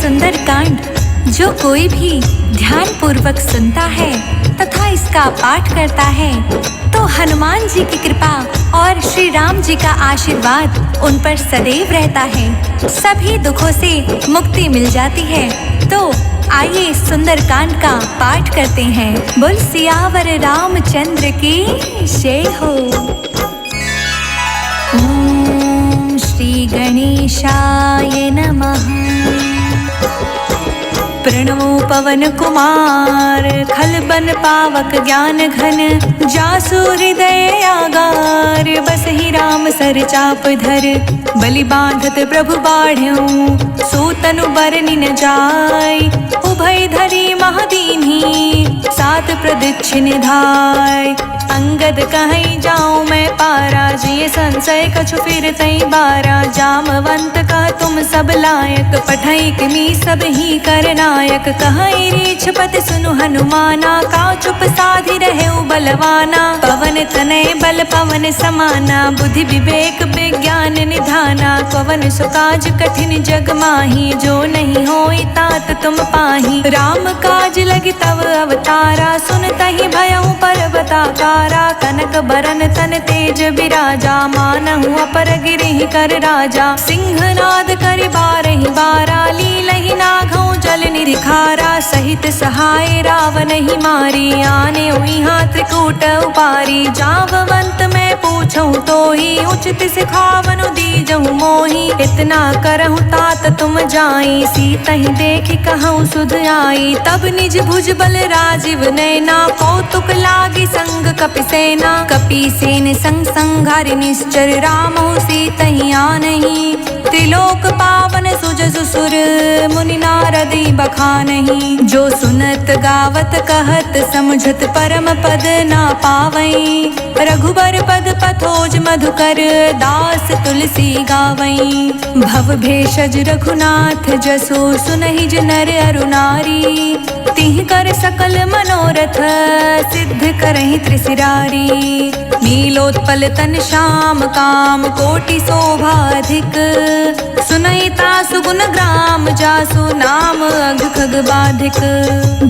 सुंदर कांड जो कोई भी ध्यान पूर्वक सुनता है तथा इसका पाठ करता है तो हनुमान जी की कृपा और श्री राम जी का आशीर्वाद उन पर सदैव रहता है। सभी दुखों से मुक्ति मिल जाती है। तो आइए सुंदर कांड का पाठ करते हैं। बोल सियावर रामचंद्र की जय हो। ओम श्री गणेशाय नमः। प्रणवो पवन कुमार खलबन पावक ज्ञान घन जासु हृदय आगार बसहि राम सर चाप धर बलि बांधत प्रभु बाढ़ऊ सूतनु बरनि न जाय उभय धरी महादीन्ही सात प्रदक्षिण धाय अंगद कहीं जाऊं मैं पारा जिये संशय कछु फिर तई बारा जामवंत कह तुम सब लायक पठई किमी सब ही कर नायक कहीं रीछ पति सुनु हनुमाना का चुप साधि रहे बलवाना पवन तनय बल पवन समाना बुद्धि विवेक विज्ञान निधाना पवन सुकाज कठिन जग माही जो नहीं होई तात तुम पाही राम काज लगी तव अवतारा सुन तहि भयउ पर्वताकारा कनक बरन तन तेज बिराजा मानहु अपर गिरिहि कर राजा सिंहनाद करि बारहि बारा लीलहि नाघउ जल निरिखारा सहित सहाय रावण ही मारी आने हुई हाथ कूट उपारी जाववंत मैं पूछूं तो ही उचित सिखावनु दीजहु मोही इतना करहु तात तुम जाई सीता ही देखि कहूँ सुध आई तब निज भुज बल राजीव नैना कौतुक लागी संग कपि सेना कपि सेन संग संघारि निश्चर रामो सीता ही आनहि त्रिलोक पावन सुजसु सुर मुनि नारदी बखानहि जो सुनत गावत कहत समझत परम पद ना पावई रघुबर पद पथोज मधुकर दास तुलसी गावई भव भेषज रघुनाथ जसो सुनहि नर अरु नारी तिह कर सकल मनोरथ सिद्ध करहि त्रिशिरारी नीलोत्पल तन श्याम काम कोटि शोभा अधिक सुनैता सुगुन ग्राम जासु नाम अघ खग बाधिक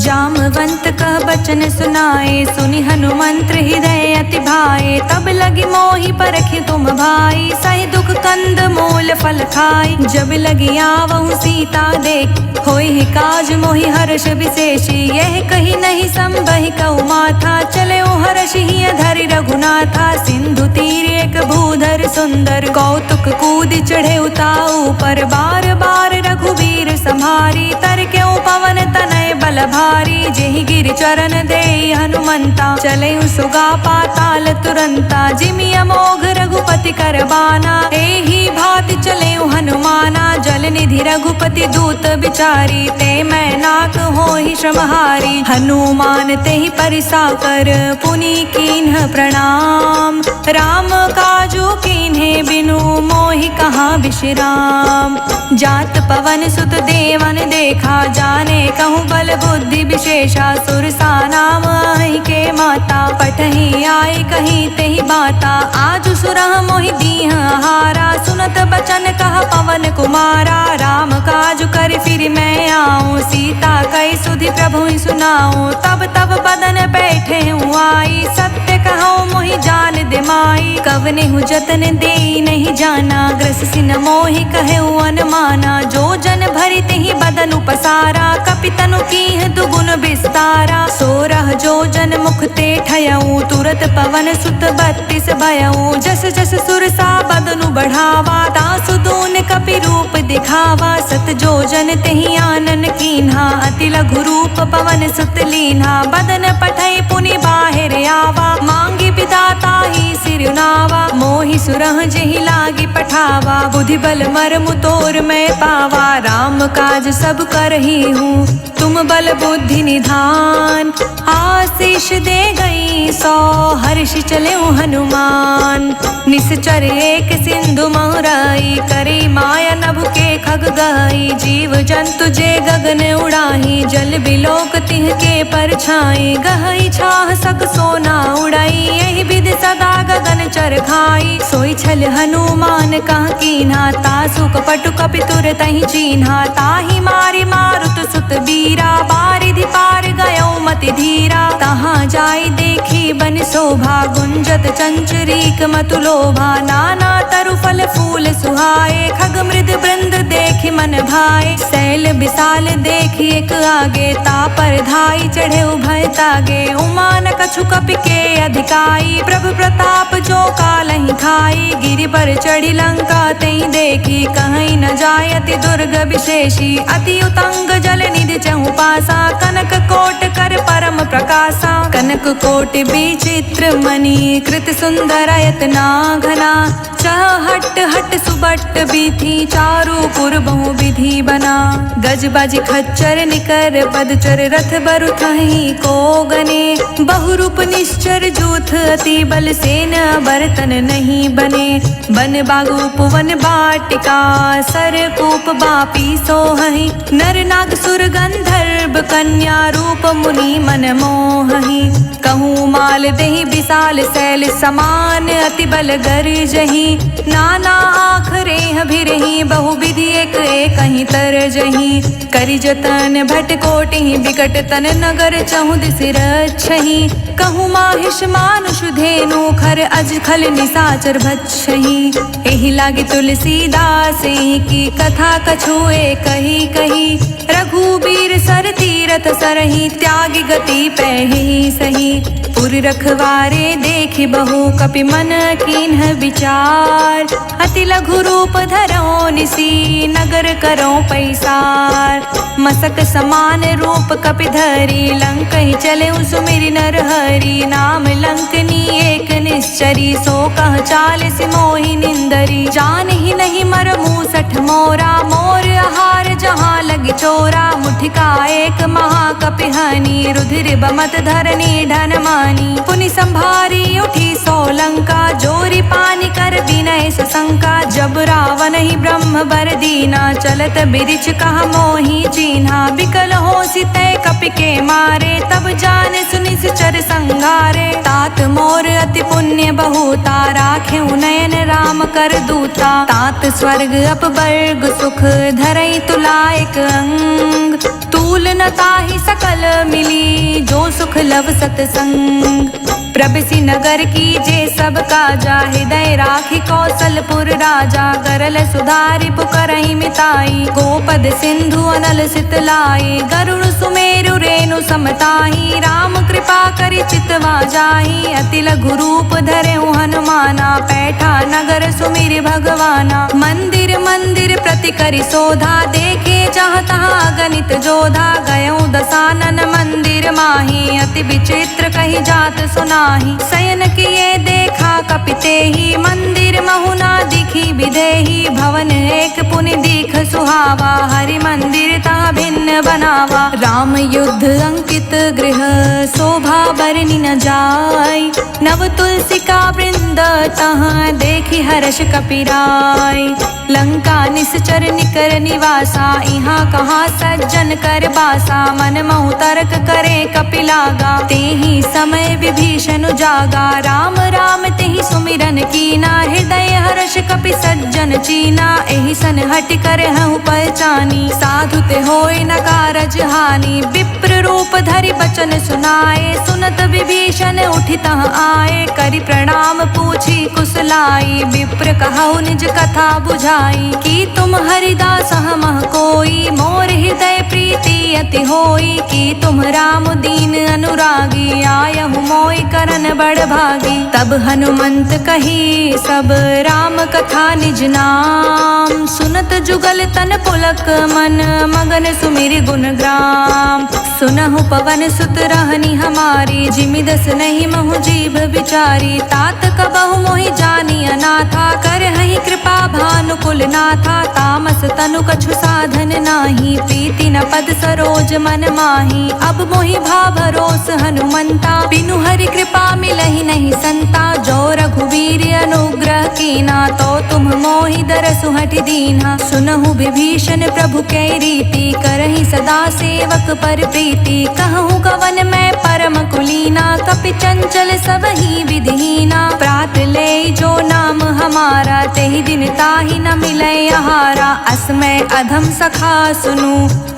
जामवंत कह बचन सुनाए सुनि हनुमंत हृदय अति भाए तब लगी मोहि परखि तुम भाई सहि दुख कंद मूल फल खाई जब लगी आवहु सीता देख होई काज मोहि हर्ष विशेषी यह कही नहीं संबहि कहु माथा चले हर्ष ही धरि रघुनाथा सिंधु तीर एक भूधर सुंदर कौतुक कूद चढ़े उताऊ पर बार बार रघुवीर संहारी तर क्यों पवन तनय बल भारी जेहि गिर चरण दे हनुमंता चले सुगा पाताल तुरंता जिमि अमोघ रघुपति करबाना एहि भाति चले हनुमाना जल निधि रघुपति दूत बिचारी ते मैं नाक होहि श्रमहारी हनुमान तेहि परिसा कर पुनि कीन्ह प्रणाम राम काजू कीन्हे बिनु मोहि कहाँ विश्राम जात पवन सुत देवन देखा जाने कहूँ बल बुद्धि विशेषा सुरसा नाम आई के माता पठही आई कहीं तेहि बाता आज सुरह मोहि दीह हारा सुनत बचन कह पवन कुमारा राम काज कर फिर मैं आऊँ सीता कई सुधि प्रभु सुनाऊँ तब तब बदन बैठे हूँ आई सत्य कहूँ मोहि जान दिमाई कवने हूँ जतन दे नहीं जाना ग्रस सिन मोहि कहे अनुमाना जो जन भरि तेहि बदन उपसारा कपितनु कीह दुगुन विस्तारा सोरह जो जन मुख ते ठयऊ तुरत पवन सुत 32 भयऊ जस जस सुरसा बदनु बढ़ावा तासु दून कपि रूप दिखावा सत जो जन तेहि आनन कीन्हा अति लघु रूप पवन सुत लीन्हा बदन पठई पुनि बाहिर आवा मांगी विदाता ही सिरुनावा मोहि सुरह जेहि लागी पठावा बुद्धि बल मर्म तोर मैं पावा राम काज सब करही हूँ तुम बल बुद्धि निधान आशीष दे गई सौ हर्ष चले हनुमान निश्चर एक सिंधु महुराई करी माया नभ के खग गई, जीव जंतु जे गगन उड़ाही, जल बिलोक तिह के परछाई, गहई छाह सक सोना उड़ाई, यही विधि सदा गगन चर खाई। सोई छल हनुमान कह कीन्हा, तासु कपटु कपि तुर तहि चीन्हा, ताहि मारि मारुत सुत बीरा, बारिधि पार गयो मति धीरा। तहाँ जाई देखी बन शोभा, गुंजत चंचरीक मतु लोभा, नाना तरु फल फूल सुहाए, खग मृद वृंद देखि मन भाए। शैल विशाल देखि एक आगे, तापर धाई चढ़े उभय तागे, उमा न कछु कपि के अधिकाई, प्रभु प्रताप जो कालहि खाई। गिरि पर चढ़ी लंका तई देखी, कहीं न जाय अति दुर्ग विशेषी, अति उतंग जल निधि चहु पासा, कनक कोट कर परम प्रकाशा। कनक कोटि विचित्र मणि, कृत सुंदर यतना घना, चहट हट सुबट बीथी, चारु पुर बहु विधि बना। गज बाज खच्चर निकर पदचर, रथ बरु थहि को गने, बहुरूप निश्चर जूथ, अति बल सेन बर्तन नहीं बने। बन बागु पुवन बाटिका, सर कूप बापी सोहहि, नर नाग सुर गंधर्व कन्या, रूप मुनि मन मोहहि। कहूँ माल देहि विशाल शैल समान, अति बल गरजहि, नाना आँख रेह भिरहि, बहु विधि एक कहीं तरजहि। करि जतन भट कोटि बिकट तन, नगर चहु दिस रक्षहि, कहूँ माहिष मानुष धेनु, खर अज खल निसाचर भक्षहि। एहि लागे तुलसीदास की कथा कछुए कही कही, रघुबीर सर तीरथ सरहि, त्यागी गति पैहि सही। पुर रखवारे देखि बहु कपि मन कीन्ह विचार, अति लघु रूप धरो निसी, नगर करो पैसार। मसक समान रूप कपि धरी, लंकहि चले सुमिरि नर हरि, नाम लंकनी एक निश्चरी, सो कह चालिस मोहि निंदरी। जानहि नहीं मर मूसठ मोरा, मोर आहार जहाँ लगी चोरा, मुठिका एक महाकपि हनि, रुधिर बमत धरनी ढन मानी। पुनि संभारी उठी सोलंका, जोरी पानी कर विनय सशंका, जब रावण ही ब्रह्म बर दीना, चलत बिरिछ कहा मोहि चीन्हा। बिकल हो सितय कपि के मारे, तब जाने सुनि चर संगारे। तात मोर अति पुण्य बहुता, राखे नयन राम कर दूता, तात स्वर्ग अपवर्ग सुख, धरई तुलायक अंग। तूल न ताहि सकल मिली, जो सुख लव सतसंग। प्रभसी नगर की जे सब काजा, हृदय राखी कौशलपुर राजा। गरल सुधारि पुकरहि मिताई, गोपद सिंधु अनल सितलाई। गरुड़ सुमेरु रेणु समताही, राम कृपा करि चितवा जाही। अति लघु रूप धरेउ हनुमाना, पैठा नगर सुमिरि भगवाना। मंदिर मंदिर प्रति करि शोधा, देखे जहाँ तहाँ गणित जोधा। गयउ दसानन मंदिर माही, अति विचित्र कही जात सुनाही। शयन किए देखा कपि तेहि, मंदिर महुना दिखी विदेही। भवन एक पुनि दीख सुहावा, हरि मंदिर ता भिन्न बनावा। राम युद्ध अंकित गृह, शोभा बरनि न जाय। नव तुलसिका वृंद तहाँ, देखी हर्ष कपिराय। लंका निश्चर निकर निवासा, इहाँ कहाँ सज्जन कर बासा। मन महु तर्क करे कपिलागा, तेहि समय विभीषण जागा। राम राम तेहि सुमिरन कीना, हृदय हर्ष कपि सज्जन चीना। एहि सन हट कर हूँ पहचानी, साधु ते होय न कारज हानि। विप्र रूप धरि बचन सुनाए, सुनत विभीषण उठि तहाँ आए। करि प्रणाम पूछी कुशलाई, विप्र कहु निज कथा बुझाई। कि तुम हरिदास हमह कोई, मोर हृदय प्रीति अति होई। कि तुम राम दीन अनुरागी, आयहु मोय करन बड़ भागी। तब हनुमंत कही सब राम कथा निज नाम, सुनत जुगल तन पुलक मन, मगन सुमिरि गुण ग्राम। सुनहु पवन सुत रहनी हमारी, जिमि दस नहीं महु जीभ विचारी। तात कबहु मोहि जानी अनाथा, करहि कृपा भानुकुल नाथा। तामस तनु कछु साधन नाही, प्रीति न पद सरोज मन माही। अब मोहि भा भरोस हनुमंता, बिनु हरि कृपा मिलहि नहीं संता। जो रघुवीर अनुग्रह कीना, तो तुम मोहि दरसु हठि दीन्हा। सुनहु विभीषण प्रभु कै रीति, करहि सदा सेवक पर प्रीति। कहूँ कवन मैं परम कुलीना, कपि चंचल सबहि विधिहीना। प्रात ले जो नाम हमारा, तेहि दिन ताहि न मिलै आहारा। असमय अधम सखा सुनु,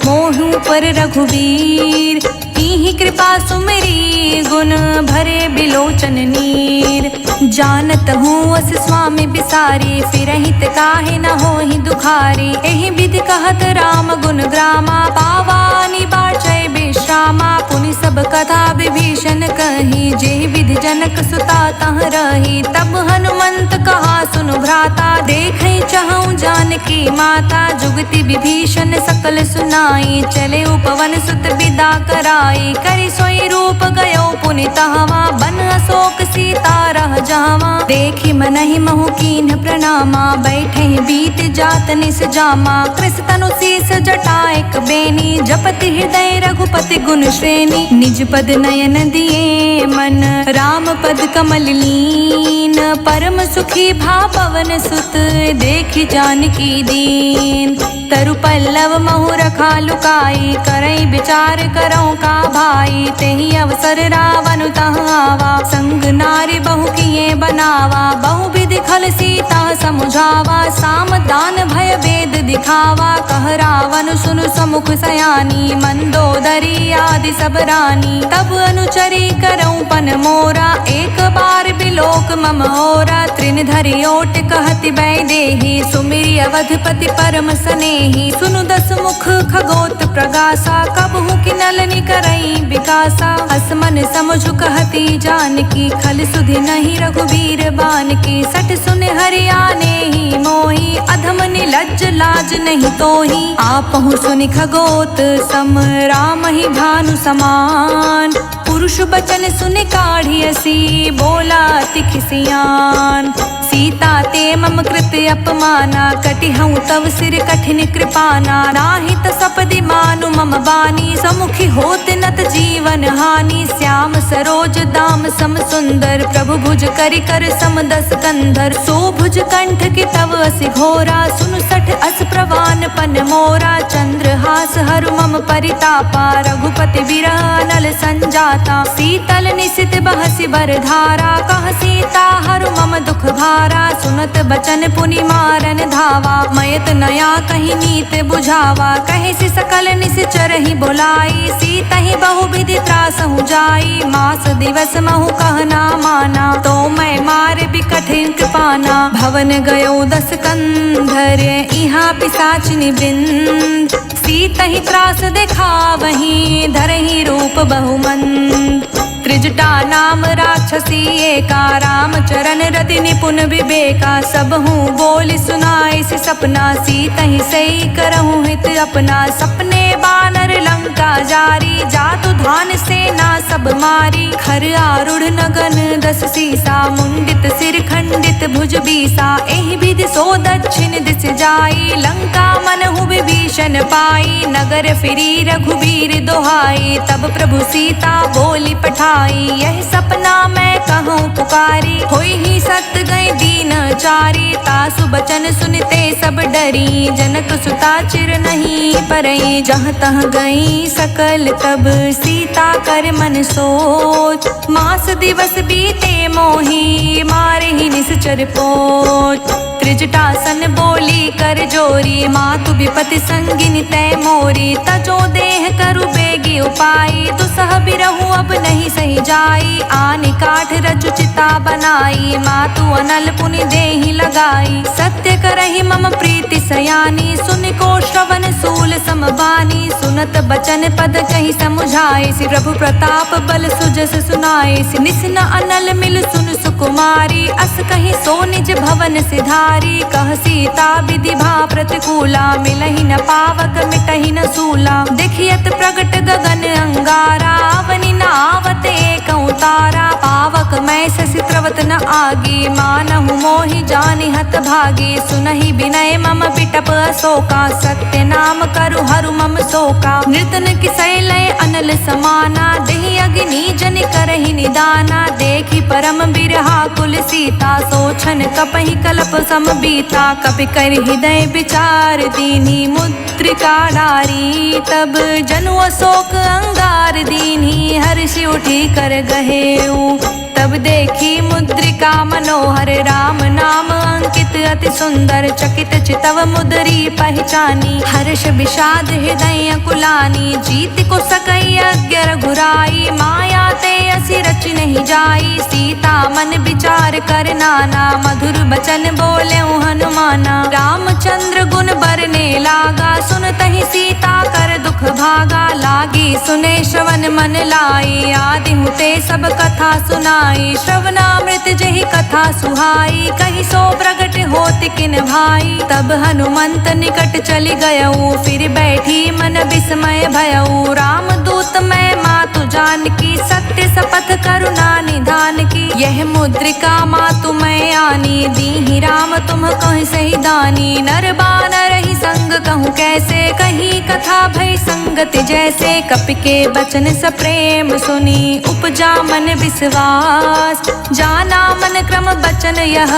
मोहु पर रघुवीर। कीन्ही कृपा सुमिरी, गुण भरे बिलोचन नीर। जानत हूँ अस स्वामी बिसारी, फिरहित काहे न होहि दुखारी। एहि विधि कहत राम गुण ग्रामा, पावानि बाचै विश्रामा। पुनि सब कथा विभीषण कही, जेहि विधि जनक सुता तह रही। तब हनुमंत कहा सुनु भ्राता, देखै चहु जानकी माता। जुगति विभीषण सकल सुनाई, चले उपवन सुत विदा कराई। करि सोई रूप गयो पुनि तहवा, बन अशोक सीता रह जावा। देखि मनहि महु कीन्ह प्रणामा, बैठे बीत जात निस जामा। कृस तनु शीस जटा एक बेनी, जपति हृदय रघुपति गुण श्रेणी। निज पद नयन दिए मन, राम पद कमल लीन। परम सुखी भा पवन सुत, देखि जानकी दीन। तरु पल्लव महु रखा लुकाई, करई विचार करौ का भाई। तेहि अवसर रावण तह आवा, संग नारी बहु किए बनावा। बहु विधि खल सीता समुझावा, साम दान भय वेद दिखावा। कह रावण सुनु समुख सयानी, मंदोदरी आदि सब रानी। तब अनुचरी करौ पन मोरा, एक बार बिलोक मम होरा। त्रिन धरि ओट कहति वैदेही, सुमिरि अवधपति परम सनेही। सुनु दस मुख खगोत प्रगासा, कबहु किनलनि करई विकासा। असमन समझु कहती जानकी, खल सुधि नहीं रघुवीर बानकी। सठ सुन हरियाने ही मोही, अधम निलज्ज लाज नहीं तोही। आपहु सुनि खगोत सम, राम ही भानु समान। पुरुष बचन सुनि काढ़ियसी, बोला अति खिसियान। सीता ते मम कृत अपमाना, कटिहउँ तव सिर कठिन कृपाना। नाहित सपदि मानु मम बानी, समुखी होत नत जीवन हानि। श्याम सरोज दाम सम सुंदर, प्रभु भुज करि कर सम दस कंधर। सो भुज कंठ के तव असि घोरा, सुनु सठ अस प्रवान पन मोरा। चंद्रहास हरु मम परितापा, रघुपति बिरह अनल संजाता। शीतल निशित बहसि बरधारा, कह सीता हरु मम दुख भारा। सुनत बचन पुनि मारन धावा, मयत नया कहीं नीत बुझावा। कहे से सकल निश्चर ही बोलाई, सीता ही बहु विधि त्रासहु जाई। मास दिवस महु कहना माना, तो मैं मार बिकठिन कृपाना। भवन गयो दस कंधर, इहाँ पिशाचिनी वृंद। सीता ही त्रास देखा वहीं, धरहि रूप बहुमंद। त्रिजटा नाम राक्षसी एका, राम चरण रति निपुण विवेका। सब हूँ बोल सुनाई से सपना, सीता ही सही करहूँ हित अपना। सपने बानर लंका जारी, जातु धान सेना सब मारी। खर आरूढ़ नगन दस सीसा, मुंडित सिर खंडित भुज बीसा। एहि विधि सो दक्षिण दिस जाई, लंका मनहु विभीषण पाई। नगर फिरी रघुवीर दोहाई, तब प्रभु सीता बोली पठाई। यह सपना मैं कहूँ पुकारी, होई ही सत गए दीन चारी। तासु बचन सुनते सब डरी, जनक सुता चिर नहीं परई। जहाँ तह गई सकल तब, सीता कर मन सोच। मास दिवस बीते मोही, मारे ही निश्चर पोच। त्रिजटासन बोली कर जोरी, मातु विपति संगिनी तय मोरी। तजो देह करु बेगी उपाई, दुसह बिरहु अब नहीं सही जाई। आनि काठ रचु चिता बनाई, मातु अनल पुनि देहि लगाई। सत्य करहि मम प्रीति सयानी, सुनि को श्रवण सूल समबानी। सुनत बचन पद कहि समुझाए, श्री प्रभु प्रताप बल सुजस सुनाए। निस न अनल मिल सुन सुकुमारी, अस कहि सो निज भवन सिधारी। कह सीता विधि भा प्रतिकूला, मिलहि न पावक मिटहि न सूला। देखियत प्रगट गगन अंगारा, अवनि न आवत एक तारा। पावक मैं शशि त्रवत न आगी, मानहु मोहि जानि हत भागी। सुनहि विनय मम बिटप अशोका, सत्य नाम करु हरु मम शोका। नृतन किसै लय अनल समाना, देहि अग्नि जनि करहि निदाना, देखी परम बिरहा कुल सीता, सोछन कपहि कल्प सम बीता, कपि कर हृदय विचार दीन्ही मुद्रिका डारी, तब जनु अशोक अंगार दीन्ही, हर्षि उठी कर गहेऊ, तब देखी मुद्रिका मनोहर, राम नाम अंकित अति सुंदर, चकित चितव मुद्री पहचानी, हर्ष विषाद हृदय कुलानी, जीत को सकई अज्ञ रघुराई, माया ते असि रचि नहीं जाई, सीता मन विचार कर नाना, मधुर बचन बोले हनुमाना, रामचंद्र गुण बरने लागा, सुनतहि सीता कर दुख भागा, लागी सुने श्रवण मन लाई, आदि हुते सब कथा सुनाई, श्रवणामृत जहि कथा सुहाई, कहि सो प्रगट होत किन भाई, तब हनुमंत निकट चली गयऊ, फिर बैठी मन विस्मय भयऊ, राम दूत मैं मातु जानकी, सत्य शपथ करुणा निधान की, यह मुद्रिका मातु मैं आनी, दीहि राम तुम कहि सही दानी, नर बानर ही संग कहूँ कैसे, कहीं कथा भई संगत जैसे, कपि के बचन सप्रेम सुनी, उपजा मन विश्वास, जाना मन क्रम बचन यह,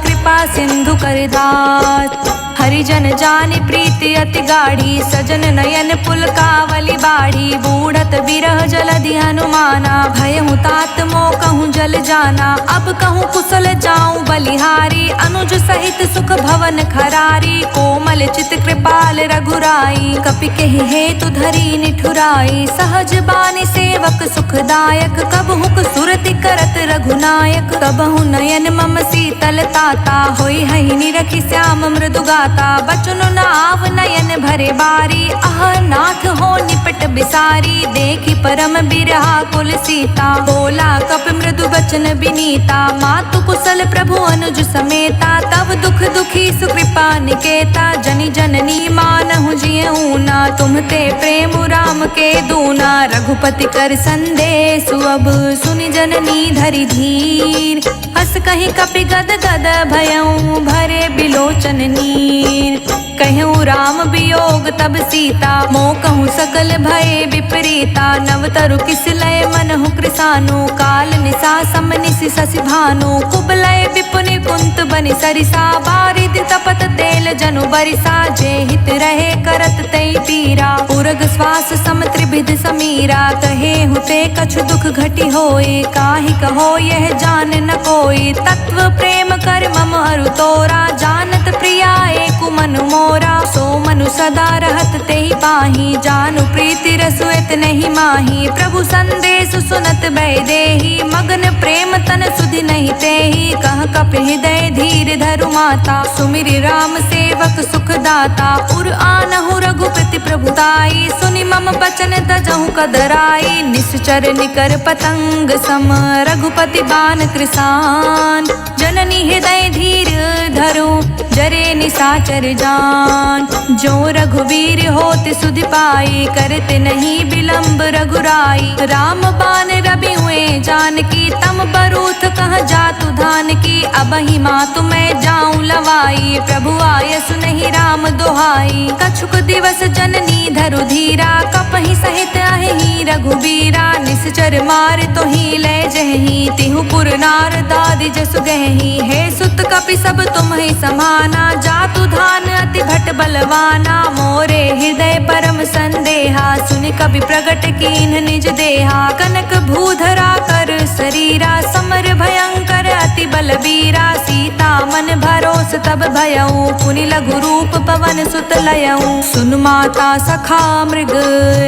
कृपा सिंधु कर दास, हरिजन जानि प्रीति अति गाढ़ी, सजन नयन पुलकावली बाढ़ी, बूढ़त बिरह जलधि हनुमाना, भयहु तात मोह कहूँ जल जाना, अब कहूँ कुशल जाऊँ बलिहारी, अनुज सहित सुख भवन खरारी, कोमल चित कृपाल रघुराई, कपि केहि हेतु धरी निठुराई, सहज बानी सेवक सुखदायक, कबहुक सुरति करत रघुनायक, कबहु नयन मम शीतल ताता, होई हहि निरखि श्याम मृदु गाता, बचनु नाव नयन भरे बारी, आह नाथ हो निपट बिसारी, देखी परम बिरहा कुल सीता, बोला कप मृदु बचन बिनीता, मातु कुशल प्रभु अनुज समेता, तब दुख दुखी सुकृपा निकेता, जनि जननी मानहु जियऊ ना, तुम ते प्रेम राम के दूना, रघुपति कर संदेशु अब सुनि जननी धरि धीर, हस कहि कपि गद गद भयऊ, भरे बिलोचन नीर, कहूँ राम वियोग तब सीता, मोह कहूँ सकल भय विपरीता, नवतरु किस लय मनहु कृसानु, काल निशा सम निशि शशि भानु, कुबलय विपुनि कुंत बनि सरिसा, बारिद तपत तेल जनु बरिसा, जे हित रहे करत तई पीरा, उरग श्वास सम त्रिभिद समीरा, कहे हुते कछु दुख घटी होए, काहि कहो यह जान न कोई, तत्व प्रेम कर मम अरु तोरा, जानत प्रिया एक मन मोरा, सो मनु सदा रहत तेहि पाही, जानु प्रीति रसु इतनेहि माही, प्रभु संदेश सुनत भय देहि, मगन प्रेम तन सुधि नहीं तेहि, कह कपि हृदय धीर धरु माता, सुमिरि राम सेवक सुख दाता, उर आनहु रघुपति प्रभुताई, सुनि मम बचन तजहु कदराई, निश्चर निकर पतंग सम, रघुपति बान कृसान, जननी हृदय धीर धरु, जरे निशाचर जान, जो रघुवीर होत सुधि पाई, करते नहीं विलंब रघुराई, राम बान रवि हुए जानकी, तम बरूथ कह जातु धान की, अबहि मातु मैं जाऊं लवाई, प्रभु आय सुनहि राम दुहाई, कछुक दिवस जननी धरु धीरा, कपहि सहित अहि रघुबीरा, निश्चर मार तो ही ले जहि, तिहु पुर नार दादि जसु गहि, हे सुत कपि सब तुम ही समाना, जातु धान अति भट बलवाना, मोरे हृदय परम संदेहा, सुनि कवि प्रगट कीन्ह निज देहा, कनक भूधरा कर शरीरा, समर भयंकर अति बलबीरा, सीता मन भरोस तब भयऊ, पुनि लघु रूप पवन सुत लयऊ, सुन माता सखा मृग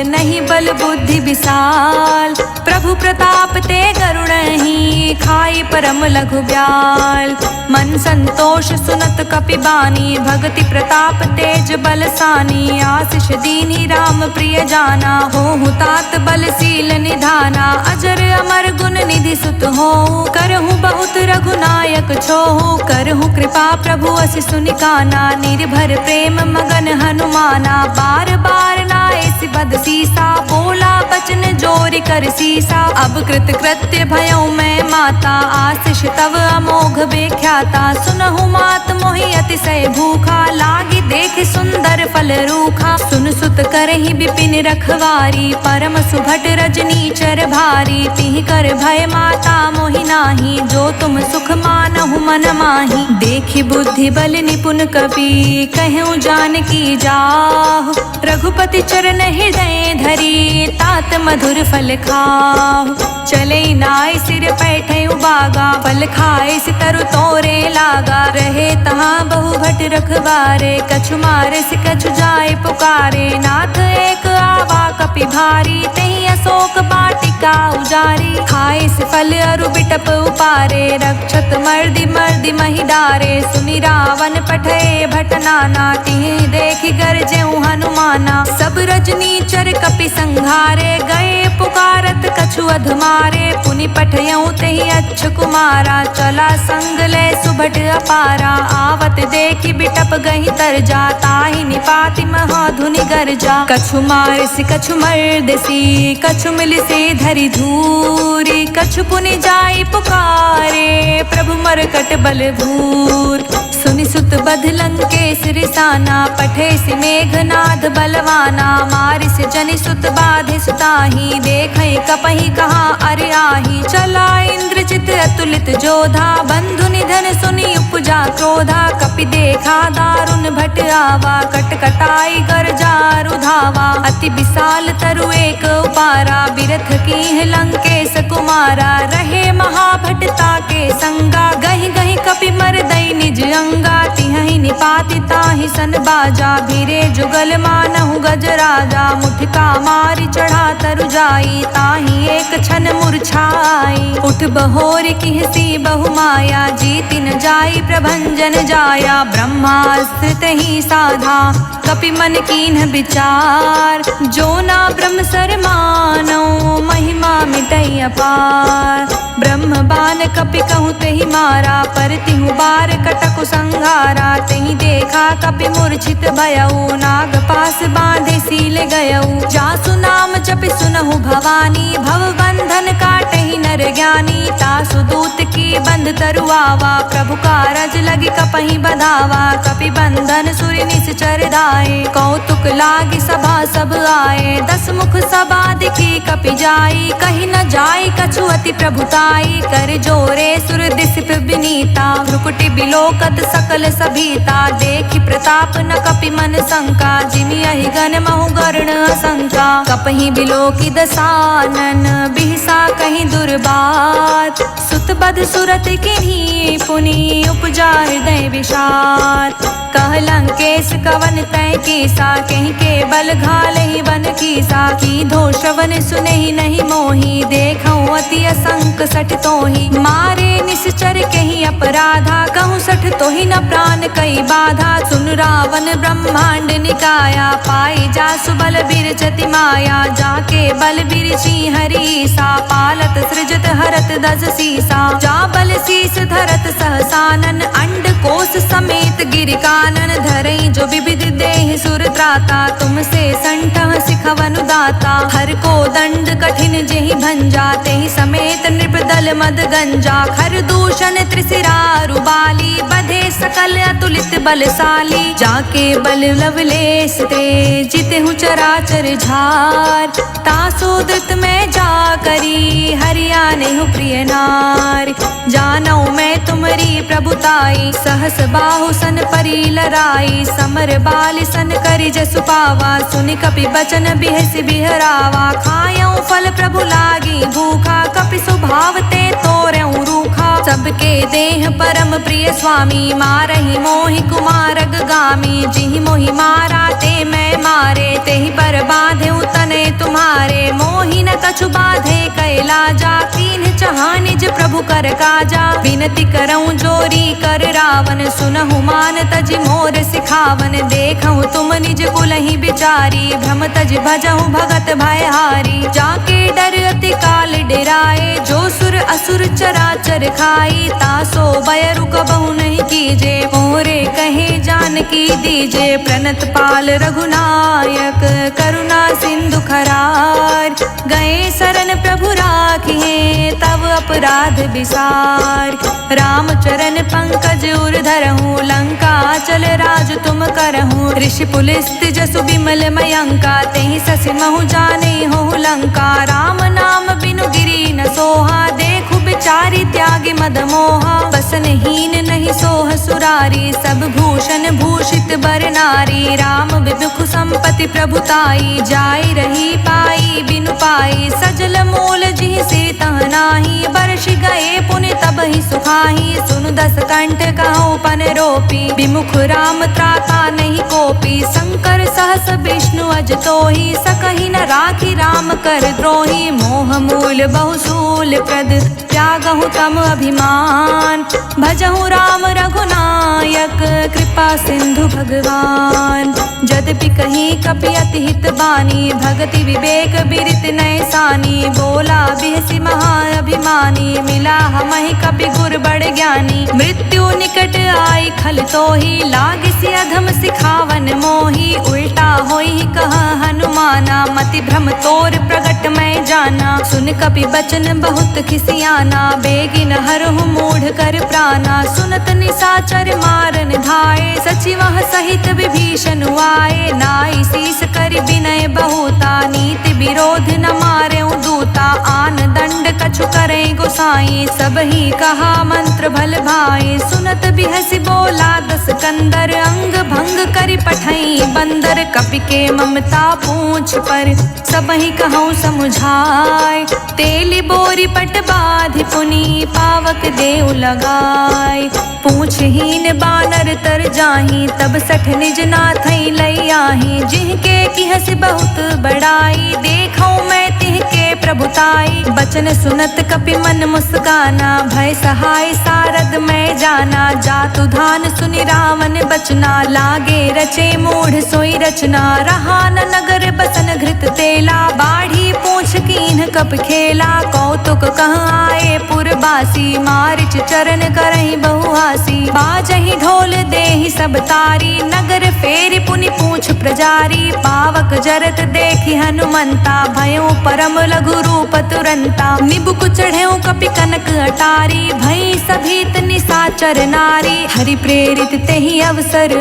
नहीं बल बुद्धि विशाल, प्रभु प्रताप ते गरुड़हि, खाई परम लघु ब्याल, मन संतोष सुनत कपि बानी, भगति प्रताप तेज बलसानी, आशीष दीनी राम प्रिय जाना, होहु तात बलशील निधाना, अजर अमर गुण निधि सुत हो, करहु बहुत रघुनायक छोहु, करहु कृपा प्रभु असि सुनिकाना, निर्भर प्रेम मगन हनुमाना, बार बार नाए बद सीसा, बोला बचन जोरि कर सीसा, अब कृत कृत्य भयऊ मैं माता, आशीष तव अमोघ बेख्याता, सुनहु मात मोहि अतिशय भूखा, लागी देख सुंदर फल बल रूखा। सुन सुत करहि बिपिन रखवारी, परम सुभट रजनीचर भारी। तिहि कर भय माता मोहि नाही, जो तुम सुख मानहु मन माही। देखि बुद्धि बल निपुण कपि, कहूँ जानकी जाहु। रघुपति चरण हृदय धरी, तात मधुर फल खाहु। चले नाय सिर पैठे उबागा, फल खाए सि तरु तोरे लागा। रहे तहाँ बहु भट रखवारे, कछु मारे सि कछु जाय पुकारे। नाथ एक आवा कपि भारी, तहि अशोक वाटिका उजारी। खाए सि फल अरु बिटप उपारे, रक्षत मर्दि मर्दि महि डारे। सुनि रावण पठए भट नाना, तिहि देखि गरजेउ हनुमाना। सब रजनीचर कपि संघारे, गए पुकारत कछु अधमारे। पुनि पठयउ तेहि अच्छ कुमारा, चला संग ले सुभट अपारा। आवत देखि बिटप गहि तरजा, ताहि निपाति महाधुनि गरजा। कछु मारिसि कछु मर्दसि, कछु मिलिसि धरि धूरि। कछु पुनि जाई पुकारे, प्रभु मरकट बल भूर। सुनि सुत बध लंकेश रिसाना, पठे सि मेघनाद बलवाना। मारिस जनि सुत बाधे सुताही, देखै कपहि कहाँ अरि आही। चला इंद्रजित अतुलित जोधा, बंधु निधन सुनि उपजा क्रोधा। कपि देखा दारुण भट आवा, कटकटाई गरजा रुधावा। अति विशाल तरु एक उपारा, बिरथ कीन्ह लंकेश कुमारा। रहे महाभटता के संगा, गहि गहि कपि मरदई निज अंगा। तिहि निपाति ताहि सन बाजा, भीरे जुगल मानहु गजराजा। मुठका मारि चढ़ा तरु जाई, ताहि एक क्षण मूर्छाई। उठ बहोर किहसी बहु माया, जीति न जाई प्रभंजन जाया। ब्रह्मास्त्र तहि साधा, कपि मन कीन्ह विचार। जो ना ब्रह्म सर मानो, महिमा मिटई अपार। ब्रह्म बान कपि कहूँ तेहि मारा, पर तिहु बार कटकु संघारा। तेहि देखा कपि मूर्छित भयउ, नाग पास बांधे सील गयउ। जासु नाम जपि सुनहु भवानी, भव बंधन काटहि नर ज्ञानी। तासु दूत की बंध तरुआवा, प्रभु कारज लगी कपहि बधावा। कपि बंधन सुरि निश्चर दाए, कौतुक लागी सभा सब आए। 10 मुख सभा दिखी कपि जाई, कहि न जाई कछु अति प्रभुताई। कर जोरे सुर दिस विनीता, भ्रुकुटि बिलोकत सकल सभीता। देखि प्रताप न कपि मन शंका, जिमि अहि गण महु गरुण असंका। कपहि बिलोकि दसानन, बिहसा कहि दुर्बात। सुत बध सुरत किन्ही, पुनि उपजा हृदय विषाद। कह लंकेश कवन तै कीसा, कहि के बल घालहि बन कीसा। कीधो श्रवण सुनहि नहीं मोहि, देखऊँ अति असंक सठ तोहि। मारे निश्चर कहि अपराधा, कहूँ सठ तोहि न प्राण कई बाधा। सुन रावण ब्रह्मांड निकाया, पाई जासु बल बिरचति माया। जाके बल बिरची हरीसा, पालत सृजत हरत दस सीसा। जा बल शीस धरत सहसानन, अंड कोश समेत गिर कानन। धरई जो विविध देह सुर त्राता, तुमसे संठह सिखवनु दाता। हर को दंड कठिन जेहि भंजा, तेहि समेत नृपदल मद गंजा। खर दूषण त्रिशिरा रुबाली, बधे सकल अतुलित बलशाली। जाके बल लवलेश ते, जितेहु चराचर झार। तासो द्रुत में जा करी, हरियानेहु प्रिय नार। जानौ मैं तुमरी प्रभुताई, सहस बाहु सन परी लराई। समर बाल सन करि जसु पावा, सुनि कपि बचन बिहसि बिहरावा। खायऊँ फल प्रभु लागी भूखा, कपि स्वभाव ते तोरऊँ रूखा। सबके देह परम प्रिय स्वामी, मारहि मोहि कुमारग गामी। जिहि मोहि मारा ते मैं मारे, तेहि पर बाधेउ तने तुम्हारे। मोहि न कछु बाधे कैलाजा, कीन्ह चाहा निज प्रभु कर काजा। विनती करऊँ जोरी कर रावण, सुनहु मान तज मोर सिखावन। देखऊँ तुम निज कुलहि बिचारी, भ्रम तज भजहु भगत भयहारी। जाके डर अति काल डेराए, जो सुर असुर चराचर खाई। तासो भय रुक बहु नहीं कीजे, मोरे कहे जानकी दीजे। प्रणत पाल रघुनायक, करुणा सिंधु खरार। गए शरण प्रभु राखिए, तव अपराध विसार। राम चरण पंकज उर धरहूँ, लंका चल राज तुम करहूँ। ऋषि पुलिस्त जसु बिमल मयंका, तेहि ससि महु जाने हो लंका। राम नाम बिनु गिरि न सोहा, देखु बिचारी त्यागी मद मोहा। बसनहीन नहीं सोह सुरारी, सब भूषण भूषित बर नारी। राम विमुख संपत्ति प्रभुताई, जाई रही पाई बिनु पाई। सजल मूल जिहि सिर तह नाही, बरष गए पुनि तब ही सुखाही। सुनु दस कंठ कहूँ पन रोपी, विमुख राम त्राता नहीं कोपी। शंकर सहस विष्णु अज तोहि, सकहि न राखी राम कर द्रोही। मोह मूल बहुसूल प्रद, त्यागहु तम अभिमान। भजहु राम रघुनायक, कृपा सिंधु भगवान। यद्यपि कहीं कपि अति हित बानी, भगति विवेक बिरित नय सानी। बोला बिहसि महाअभिमानी, मिला हमहि कपि गुर बड़ ज्ञानी। मृत्यु निकट आई खल तोहि, लागिसि अधम सिखावन मोहि। उल्टा होई कह हनुमाना, मति भ्रम तोर प्रगट मैं जाना। सुन कपि बचन बहुत खिसियाना, बेगिन हरहु मूढ़ कर प्राणा। सुनत निशाचर मारन धाये, सचिवह सहित विभीषण आए। नाई शीस कर विनय बहुता, नीति विरोध न मारे दूता। आन दंड कछु करे गोसाई, सब ही कहा मंत्र भल भाई। सुनत बिहसि बोला दस कंदर, अंग भंग करि पठई बंदर। कपि के ममता पूछ पर, सब ही कहूँ समुझाय। तेली बोरी पट बाधि पुनि, पावक देउ लगाय। पूछहीन बानर तर जाही, तब सठ निज नाथई लई आही। जिनके किहसि बहुत बड़ाई, देखऊँ मैं तिहके प्रभुताई। बचन सुनत कपि मन मुस्काना, भय सहाय सारद मैं जाना। जातु धान सुनि रावण बचना, लागे रचे मूढ़ सोई रचना। रहा न नगर बसन घृत तेला, बाढ़ी पूछ कीन्ह कप खेला। कौतुक कहाँ आए पुरबासी, मारिच चरण करहि बहुहासी। बाजहि ढोल देहि सब तारी, नगर फेरि पुनि पूछ प्रजारी। पावक जरत देखि हनुमंता, भयो परम लघु रूप तुरंता। निबुक चढ़ेउ कपि कनक अटारी, भई सभीत निशाचर नारी। हरि प्रेरित तेहि अवसर,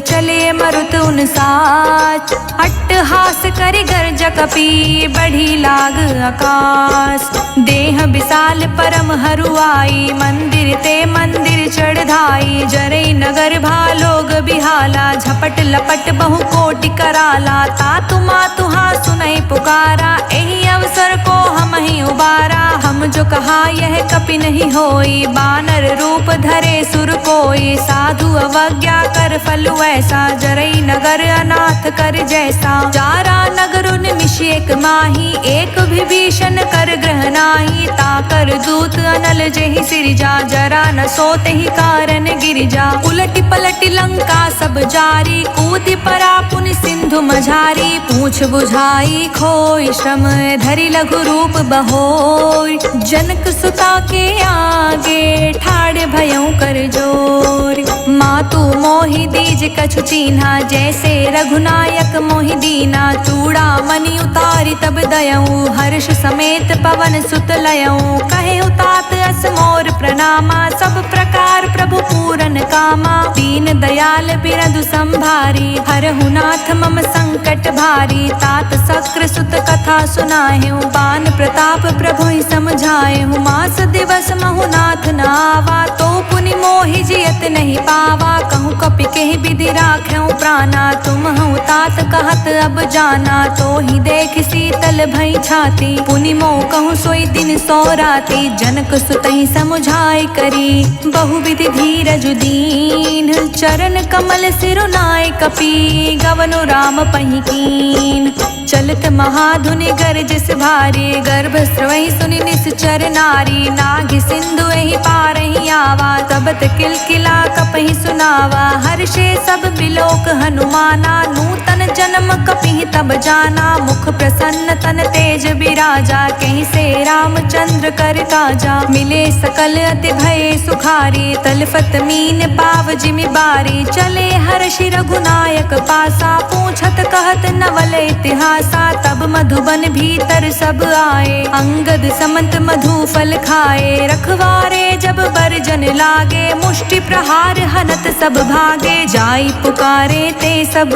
चले मरुत उन साच। अट्टहास करि गर्ज कपि, बढ़ी लाग आकाश। देह विशाल परम हरुआई, मंदिर ते मंदिर चढ़ धाई। जरई नगर भालोग बिहाला, झपट लपट बहु कोटि कराला। तातु मातुहा सुनई पुकारा, एहि अवसर को हम ही उबारा। हम जो कहा यह कपि नहीं होई, बानर रूप धरे सुर कोई। साधु अवज्ञा कर फल ऐसा, जरई नगर अनाथ कर जैसा। चारा नगर निमिष एक माही, एक विभीषण कर ग्रह नाही। ताकर दूत अनल जेहि सिरजा, जरा न सोते ही कारण गिरिजा। उलटी पलटी लंका सब जारी, कूदि परा पुनि सिंधु मझारी। पूछ बुझाई खोई श्रम, धरि लघु रूप बहोर। जनक सुता के आगे, ठाड़ भयउ कर जोर। मातु मोहि दीज कछु चीन्हा, जैसे रघुनायक मोहि दीना। चूड़ा मणि उतारी तब दयऊ, हर्ष समेत पवन सुत लयऊ। कहे उतात अस मोर प्रणामा, सब प्रकार प्रभु पूरन कामा। दीन दयाल बिरदु संभारी, हरहु नाथ मम संकट भारी। तात शक्र सुत कथा सुनाहेउ, बान प्रताप प्रभु ही समझाएहु। मास दिवस महु नाथ न आवा, तो पुनि मोहि जियत नहीं पावा। कहूँ कपि केहि विधि राखेउ प्राणा, तुम हूँ तात कहत अब जाना। तो ही देख शीतल भई छाती, पुनि मोह कहूँ सोई दिन सो राती। जनक सुतहि समुझाई करी, बहुविधि धीरज दीन। चरण कमल सिरुनाय कपि, गवनु राम पहि कीन। चलत महाधुनि गरजस भारी, गर्भ स्रवहि सुनि निश्चर नारी। नागि सिंधु एहि पारहि आवा, तबत किलकिला कपहि सुनावा। हर्षे सब बिलोक हनुमाना, नूतन जन्म कपिहि तब जाना। मुख प्रसन्न तन तेज बिराजा, कहीं से रामचंद्र कर काजा। मिले सकल अति भय सुखारी, तलफत मीन पाव जिमि बारी। चले हर्षि रघुनायक पासा, पूछत कहत नवल इतिहास। भाषा तब मधुबन भीतर सब आए। अंगद समंत मधु फल खाए, रखवारे जब बरजन लागे, मुष्टि प्रहार हनत सब भागे। जाई पुकारे ते सब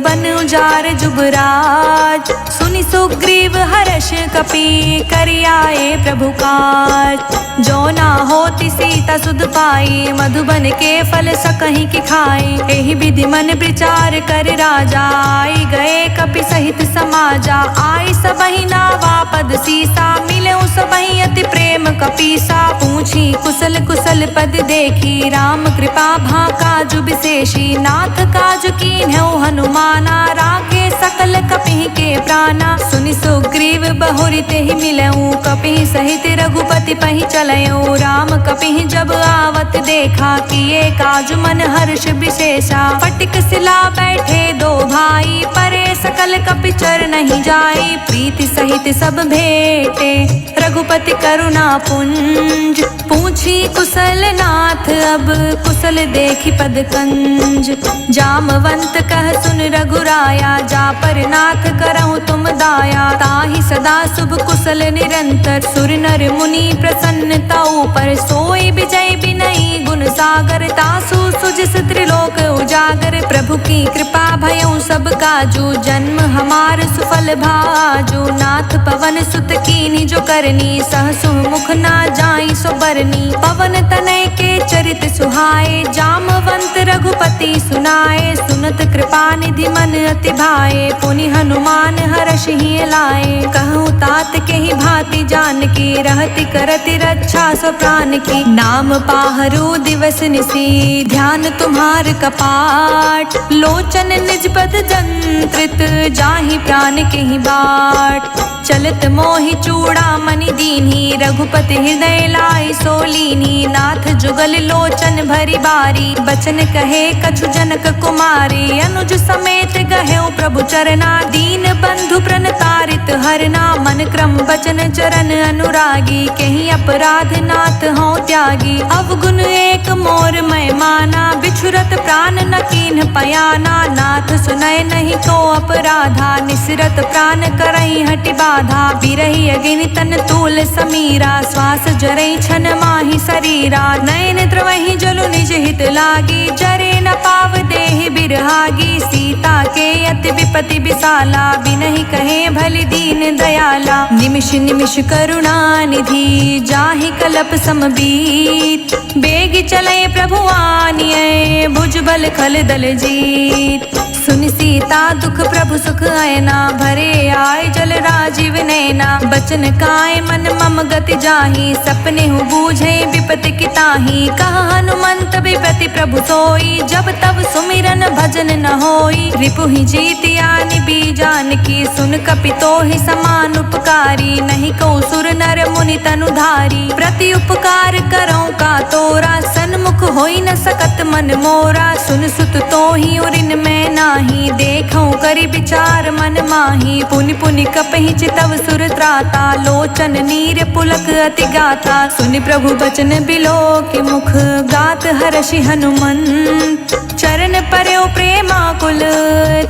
बन उजार जुबराज, सुनि सुग्रीव हर्ष कपि करि आए प्रभु काज। जो ना होती सीता सुध पाई, मधुबन के फल सकहीं की खाई। एहि विधि मन विचार कर राजा, आई गए कपि सहित समाजा। आई सबहि नावा पद सीसा, मिले सबहि अति प्रेम कपीसा। पूछी कुशल कुशल पद देखी, राम कृपा भा काजु विशेषी। नाथ काजु कीन्हु हनुमाना, राखे सकल कपिहि के प्राणा। सुनि सुग्रीव बहुरि तेहि मिलऊँ, कपिहि सहित रघुपति पहि चलऊँ। राम कपिहि जब आवत देखा, किए काजु मन हर्ष विशेषा। फटिक सिला बैठे दो भाई, परे सकल कपि चर नहीं जाई। प्रीति सहित सब भेटे, रघुपति करुणा पुंज। पूछी कुशल नाथ अब, कुशल देखी पद कंज। जामवंत कह सुन रघुराया, जा पर नाथ करहु तुम दाया। ताहि सदा शुभ कुशल निरंतर, सुर नर मुनि प्रसन्नता ऊपर। सोई विजय बिनई गुण सागर, तासु सुजिस त्रिलोक उजागर। प्रभु की कृपा भयउ सब काजू, जन्म हमार सुफल भाजू। नाथ पवन सुत कीनी जो करनी, सहसु मुख ना जाई सो बरनी। पवन तनय के चरित सुहाए, जामवंत रघुपति सुनाए। सुनत कृपा निधि मन अति भाए, पुनि हनुमान हर्ष ही लाए। कहूँ तात के ही भांति जान की, रहति करति रक्षा सो प्राण की। नाम पाहरु दिवस निसी, ध्यान तुम्हार कपाट। लोचन निज पद जंत्रित, जाहि प्राण के ही बाट। चलत मोहि चूड़ा मणि दीन्ही, रघुपति हृदय लाई सोलीनी। नाथ जुगल लोचन भरी बारी, बचन कहे कछु जनक कुमारी। अनुज समेत गहेउ प्रभु चरना, दीन बंधु प्रणतारित हरना। मन क्रम बचन चरण अनुरागी, कहीं अपराध नाथ हो त्यागी। अवगुण एक मोर मैं माना, बिछुरत प्राण न कीन्ह पयाना। नाथ सुनय नहीं को अपराधा, निसरत प्राण करई हटि बाधा। बिरहि अगिनि तन तूल समीरा, श्वास जरई छन माहि शरीरा। नयन द्रवहि जलु निज हित लागी, जरे न पाव देहि बिरहागी। सीता के अति विपति विशाला, बिनहि कहे भलि दीन दयाला। निमिष निमिष करुणा निधि, जाहि कलप समबीत। बेग चले प्रभु आनिए, भुजबल खल दल जीत। सुनि सीता दुख प्रभु सुख आयना, भरे आय जल राजीव नैना। बचन काय मन मम गति जाहि, सपने हूँ बूझे विपति की ताहि। कहा हनुमंत विपति प्रभु सोई, जब तब सुमिरन भजन न होई। रिपुहि जीतिया निबी जानकी, सुन कपि तोहि समान उपकारी। नहीं को सुर नर मुनि तनुधारी, प्रति उपकार करौ का तोरा। सन्मुख होई न सकत मन मोरा, सुन सुत तोहि उरिन में नाही। देखौ करि विचार मन माही, पुनि पुनि कपहि चितव सुर त्राता। लोचन नीर पुलक अति गाता, सुनि प्रभु बचन बिलो के मुख। गात हर्षि हनुमंत, चरण पर्यो प्रेमाकुल।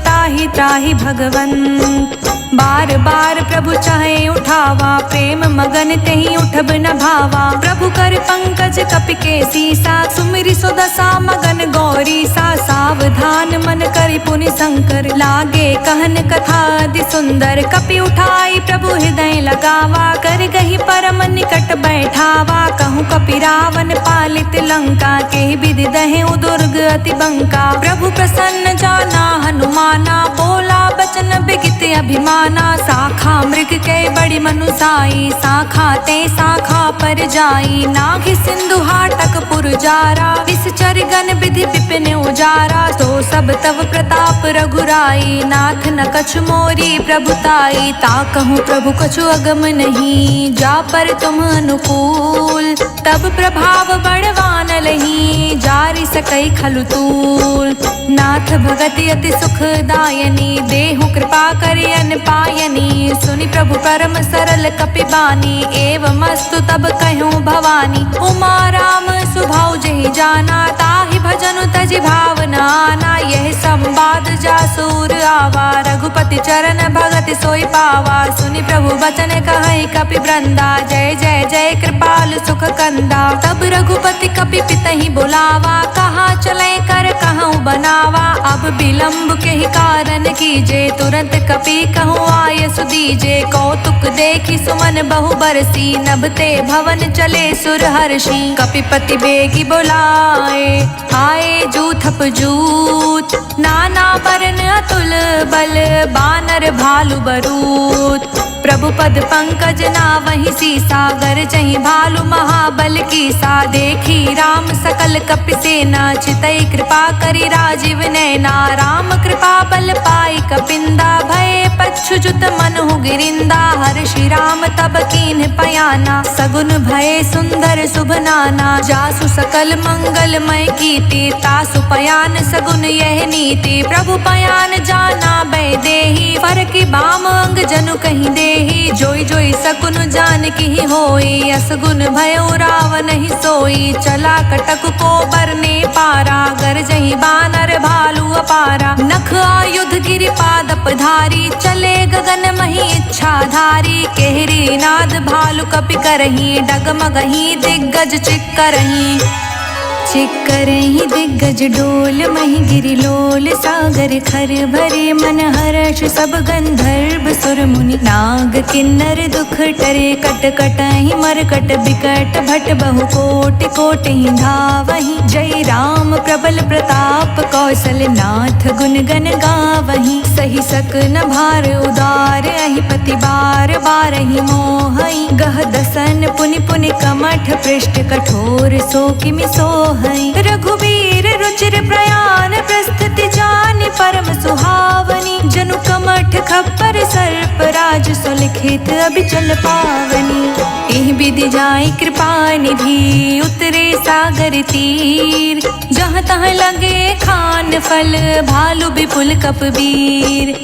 ताहि त्राहि भगवंत, बार बार प्रभु चाहे उठावा। प्रेम मगन तेहि उठब न भावा। प्रभु कर पंकज कपि के सीसा, सुमिरि सो दशा मगन गौरी सा। सावधान मन करि पुनि शंकर, लागे कहन कथा अति सुंदर। कपि उठाई प्रभु हृदय लगावा, कर गही परम निकट बैठावा। कहूँ कपि रावण पालित लंका, के विधि दहेउ दुर्ग अति बंका। प्रभु प्रसन्न जाना हनुमाना, बोला बचन बिगित अभिमाना। साखा मृग के बड़ी मनुसाई, साखा ते साखा पर जाई। नाग सिंधु हाटक पुर जारा, निश्चर गण विधि विपिन उजारा। तो सब तव प्रताप रघुराई, नाथ न कछु मोरी प्रभुताई। ताकहु प्रभु कछु अगम नहीं, जा पर तुम अनुकूल। तब प्रभाव बड़वान लही, जारि सकई खलु तूल। नाथ भगति अति सुखदायनी, देहु कृपा करि अन पायनी। सुनि प्रभु परम सरल कपि बानी, एवमस्तु तब कहूँ भवानी। उमा राम सुभाउ जेहि जाना, ताहि भजनु तजि भावना आना। यह संवाद जासूर आवा, रघुपति चरण भगति सोई पावा। सुनि प्रभु बचन कहै कपि वृंदा, जय जय जय कृपाल सुख कंदा। तब रघुपति कपि पितहि बुलावा, कहाँ चले कर कहूँ बनावा। अब विलम्ब के ही कारण कीजे, तुरंत कपि कहूँ आय सुदीजे। कौतुक देखि सुमन बहु बरसी, नभते भवन चले सुर हर्षि। कपिपति बेगी बुलाए, आए जूथप जूत। नाना बरन अतुल बल, बानर भालु बरूत। प्रभु पद पंकज नावहि सीसा, गरजहि भालु महाबल कीसा। देखी राम सकल कपि सेना, चितई कृपा करि राजीव नैना। राम कृपा बल पाई कपिंदा, भय पच्छुजुत मनहु गिरिंदा। हर्षि राम तब कीन्ह पयाना, सगुन भय सुंदर शुभ नाना। जासु सकल मंगलमय कीर्ति, तासु पयान सगुन यह नीति। प्रभु पयान जाना बै देहि, फरकि बाम अंग जनु कहीं देहि। जोई जोई सकुन जानकी होई, असगुन भयो रावण ही सोई। चला कटक को बरने पारा, गरजहि बानर भालु अपारा। नख आयुध गिरि पादप धारी, चले गगन मही इच्छाधारी। केहरी नाद भालु कपि करही, डगमगही दिग्गज चिक्करही। चिक्करहि दिग्गज डोल, मही गिरि लोल। सागर खर भरे मन हर्ष, सब गंधर्व सुर मुनि। नाग किन्नर दुख टरे, कट कटहि मरकट बिकट। भट बहु कोटि कोटि धावहि, जय राम प्रबल प्रताप। कौशल नाथ गुण गण गावहि, सही सकन भार उदार। अहिपति बार बारहि मोहई, गह दसन पुनि पुनि कमठ। पृष्ठ कठोर सो किमि सोहई। रघुवीर रुचिर प्रयाण, प्रस्तुति जानि परम सुहावनी। जनु कमठ खप्पर सर्प राज, सुलिखित अभिचल पावनी। एहि विधि जाई कृपा निधि, उतरे सागर तीर। जहाँ तहाँ लगे खान फल, भालु विपुल कपबीर।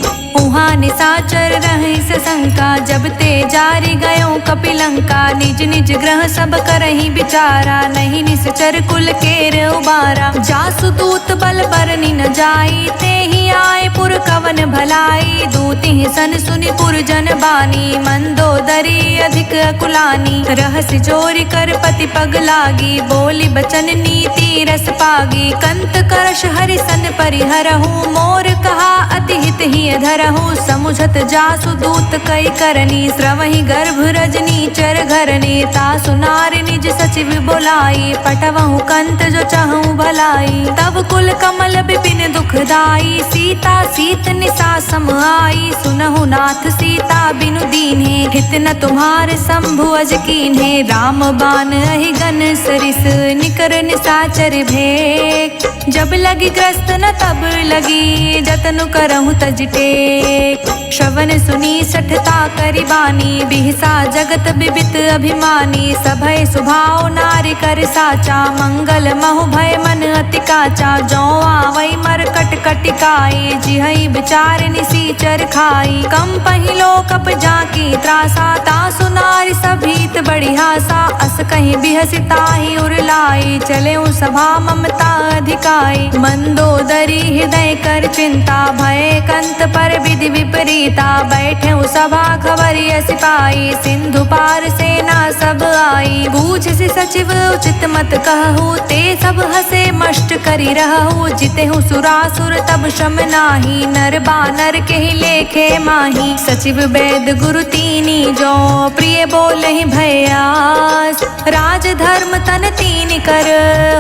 उहाँ निसाचर रहे सशंका, जब ते जारि गयो कपिलंका। निज निज ग्रह सब करहि विचारा, नहीं निश्चर कुल केर उबारा। जासु दूत बल बरनि न जाई, तेहि आए पुर कवन भलाई। दूति सन सुनि पुर जन बानी, मंदोदरी अधिक अकुलानी। रहस्य चोरी कर पति पग लागी, बोली बचन नीति रस पागी। कंत करश हरि सन परिहरहु, मोर कहा अति हित ही अधरहु। समुझत जासु दूत कई करनी, श्रवहि गर्भ रजनी चर घरनी। तासु नारि निज सचिव बुलाई, पटवहु कंत जो चाहूं भलाई। तब कुल कमल विपिन दुखदाई, सीता सीत निसा सम आई। सुनहु नाथ सीता बिनु दीन्हे, हित न तुम्हार शंभु अज कीन्हे। राम बान अहि गन सरिस, निकर निसाचर भेक। जब लगी ग्रस्त न तब लगी, जतनु करहु तज टेक। श्रवण सुनी सठता करि बानी, बिहसा जगत बिबित अभिमानी। सभय सुभाव नारि कर साचा, मंगल महु भय मन अति काचा। जो आवै मरकट कटिकाई, जिहै विचार निसीचर खाई। कम पहिलो कप जाकी त्रासा, तासु नारि सभीत बड़ी हासा। अस कहीं बिहसिताहि उरलाई, चले सभा ममता अधिकाई। मंदोदरी हृदय कर चिंता, भय कंत पर विधि विपरीता। बैठे सभा खबरिय सिपाही, सिंधु पार सेना सब आई। बूझ से सचिव उचित मत कहु, ते सब हसे मष्ट करि रहु। जितेहु सुरासुर तब शम नाही, नर बानर के ही लेखे माही। सचिव वेद गुरु तीनी जो, प्रिय बोलहि भयास। राज धर्म तन तीन कर,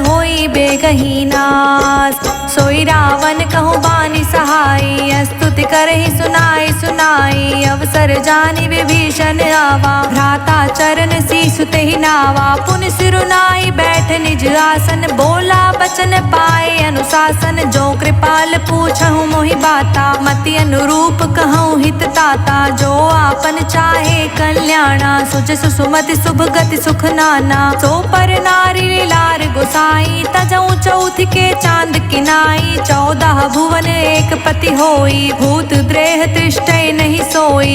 होई बेगही नास। सोई रावण कहु बानी सहाय, स्तुति करहि सुनाई सुनाई। अवसर जानि विभीषण आवा, भ्राता चरण सीसु तेहि नावा। पुन सिरुनाई बैठ निज आसन, बोला बचन पाए अनुशासन। जो कृपाल पूछहु मोहि बाता, मति अनुरूप कहूँ हित ताता। जो आपन चाहे कल्याणा, सुजसु सुमति शुभ गति सुख नाना। सो पर नारी लार गोसाई, तजऊ चौथ के चांद किनाई। 14 भुवन एक पति होई, भूत द्रेह तृष्टै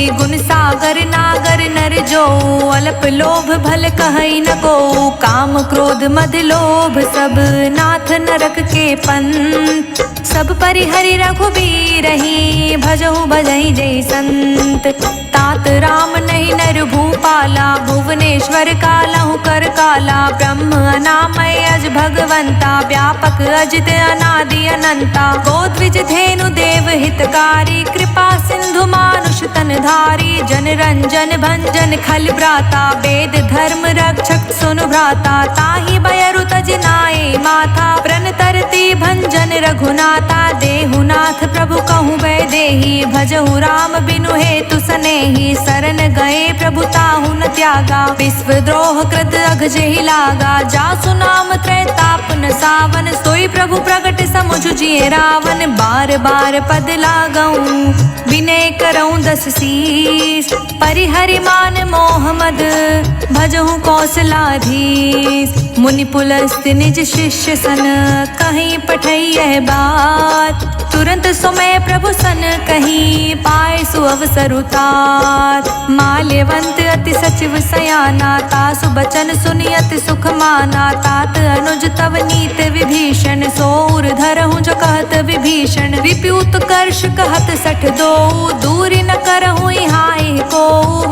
गुण सागर नागर नर जो, अल्प लोभ भल कहई न को, काम क्रोध मद लोभ सब नाथ नरक के पंथ, सब परिहरि रघुबीरहि भजहु भजहि जय संत। तात राम नहीं नर भूपाला, भुवनेश्वर कालहु कर काला, ब्रह्म अनामय अज भगवंता, व्यापक अजित अनादि अनंता, गोद्विज धेनु देव हितकारी, कृपा सिंधु मानुष तन धारी, जन रंजन भंजन खल भ्राता, वेद धर्म रक्षक सुनु भ्राता, ताहि बयरु तज नाये माथा, प्रण तरती भंजन रघुनाथा, देहुनाथ प्रभु कहूँ वैदेही, भजहु राम बिनु हेतु सनेही, शरण गए प्रभु ताहु न त्यागा, विश्व द्रोह कृत अघ जेहि लागा, जासु नाम त्रैताप न सावन, सोई प्रभु प्रगट समुझ जिए रावण, बार बार पद लागऊं विनय करऊं दस शीस, परिहरि मान मोह मद भजहु कौशलाधीश, मुनि पुलस्त्य निज शिष्य सन, कहीं पठई यह बात, तुरंत सुमय प्रभु सन कहीं, पाए सुअवसर उतार, माल्यवंत अति सचिव सयाना, तासु बचन सुनि अति सुख माना, तात अनुज तव नीत विभीषण, सोर धरहु जो कहत विभीषण, विप्यूत कर्ष कहत सठ दो, दूरी न करहु हाय को,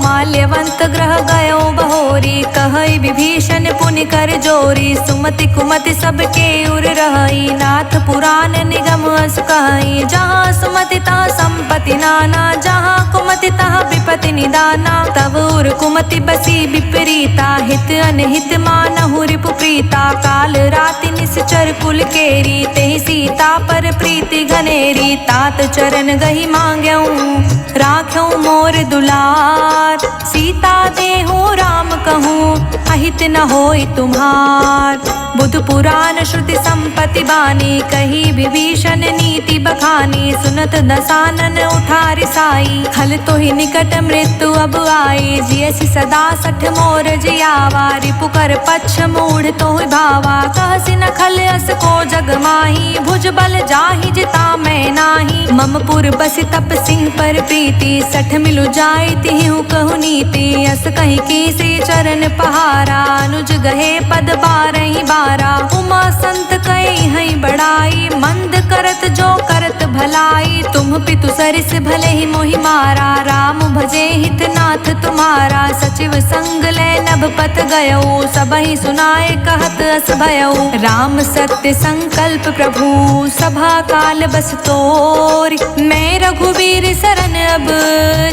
माल्यवंत ग्रह गयो बहोरी, कहई विभीषण पुनि कर जोरी, सुमति कुमति सबके उर रहई, नाथ पुराण निगम अस कहई, जहाँ सुमति तहाँ संपत्ति नाना, जहाँ कुमति तहाँ विपत्ति निदाना, तब उर कुमति बसी विपरीता, हित अनहित मानहु रिपु प्रीता, काल राति निश्चर कुल केरी, तेहि सीता पर प्रीति घनेरी, तात चरण गही मांग्यऊं राख्यऊं मोर दुलार, सीता देहु राम कहूँ अहित न होई तुम्हार, बुध पुराण श्रुति संपत्ति बानी, कही विभीषण नीति बखानी, सुनत दसानन उठारि साई, खल तो ही निकट मृत्यु अब आई, जियसि सदा सठ मोर जियावा, रिपु कर पक्ष मूढ़ तो भावा, कहसि न खल अस को जग माही, भुज बल जाहि जिता मैं नाही, मम पुर बसि तप सिंह पर प्रीति, सठ मिलु जाई तिहु कहु नीति, अस कहीं की से चरण पहारा, अनुज गहे पद बारहि बारा, उमा संत कई हई बड़ाई, मंद करत जो करत भलाई, तुम पितु सरिस भले ही मोहि मारा, राम भजे हित नाथ तुम्हारा, सचिव संग ले नभ पथ गयो, सबहि सुनाए कहत अस भयो, राम सत्य संकल्प प्रभु सभा काल बस तोर, मैं रघुवीर शरण अब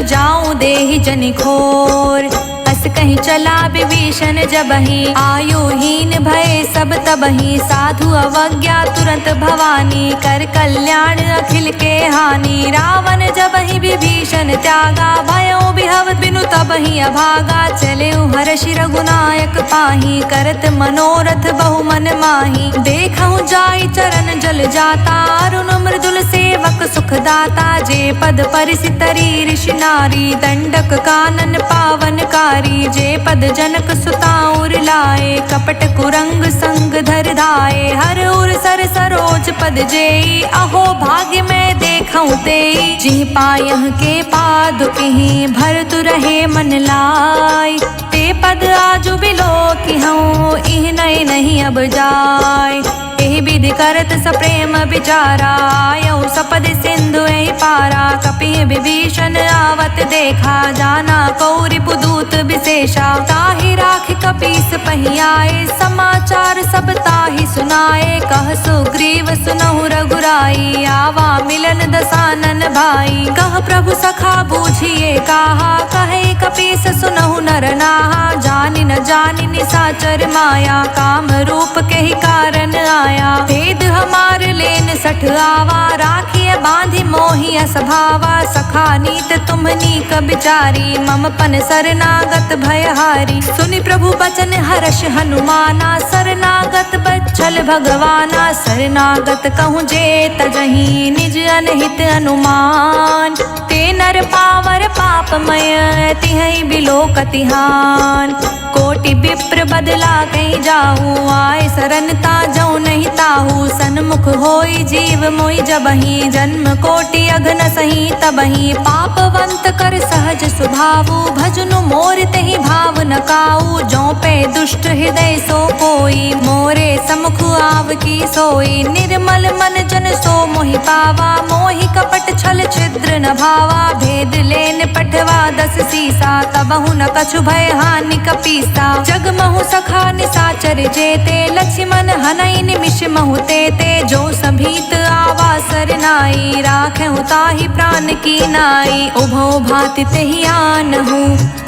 जाऊं देहि जनि खोर, अस कहीं चला विभीषण जबहि, आयुहीन भय सब तबहि, साधु अवज्ञा तुरंत भवानी, कर कल्याण अखिल के हानि, रावण जबहि विभीषण त्यागा, भयो बिहव बिनु तबहि अभागा, चले हर्षि रघुनायक पाही, करत मनोरथ बहु मन माही, देखहु जाई चरण जल जाता, अरुण मृदुल सेवक सुख दाता, जे पद परिसि तरी ऋषि नारी, दंडक कानन पावन कारी, जे पद जनक सुताउर लाए, कपट कुरंग संग धर धाए, हर उर सर सरोज पद जेई, अहो भाग्य में देखऊं तेई, जिह पायह के पादुकहि भरतु रहे मन लाई, ते पद आजु बिलो कि हूँ इह नए नहीं अब जाय, एहि विधि करत सप्रेम विचारा, आयऊ सपद सिंधु एहि पारा, कपि विभीषण आवत देखा, जाना कौरि पुदूत विशेषा, ताहि राख कपीस पहियाए, समाचार सब ताहि सुनाए, कह सुग्रीव सुनहु रघुराई, आवा मिलन दसानन भाई, कह प्रभु सखा बूझिए काहा, कहे कपीस सुनहु नर नाहा, जानि न जानि निसाचर माया, काम रूप के ही कारण आया, भेद हमार लेन सठ आवा, राखिए बांधि मोहि असभावा, सखा नीत तुम्हनी क बिचारी, मम पन शरणागत भयहारी, सुनि प्रभु बचन हर्ष हनुमाना, शरणागत बच्चल भगवाना, शरणागत कहूँ जे तजहि निज अनहित अनुमान, ते नर पावर पाप पापमय तिहै बिलोक तिहान। कोटि विप्र बदला कहीं जाहू, आए सरनता जऊ नहीं ताहू। सन्मुख होई जीव मोई जबहि, जन्म कोटि अघन सही तबहि। पापवंत कर सहज स्वभावु, भजनु मोर तेहि भाव न काऊ। जो पे दुष्ट हृदय सो कोई, मोरे समुख आव की सोई। निर्मल मन जन सो मोहि पावा, मोहि कपट छल छिद्र न भावा। भेद लेन पठवा 10 सीसा, तबहु न कछु भय हानि कपीसा। जग महु सखा निसाचर जेते, लक्ष्मण हनई निमिष महु तेते। जो सभीत आवा सरनाई, राखें ताहि प्राण की नाई। उभौ भांति तेहि आनहु,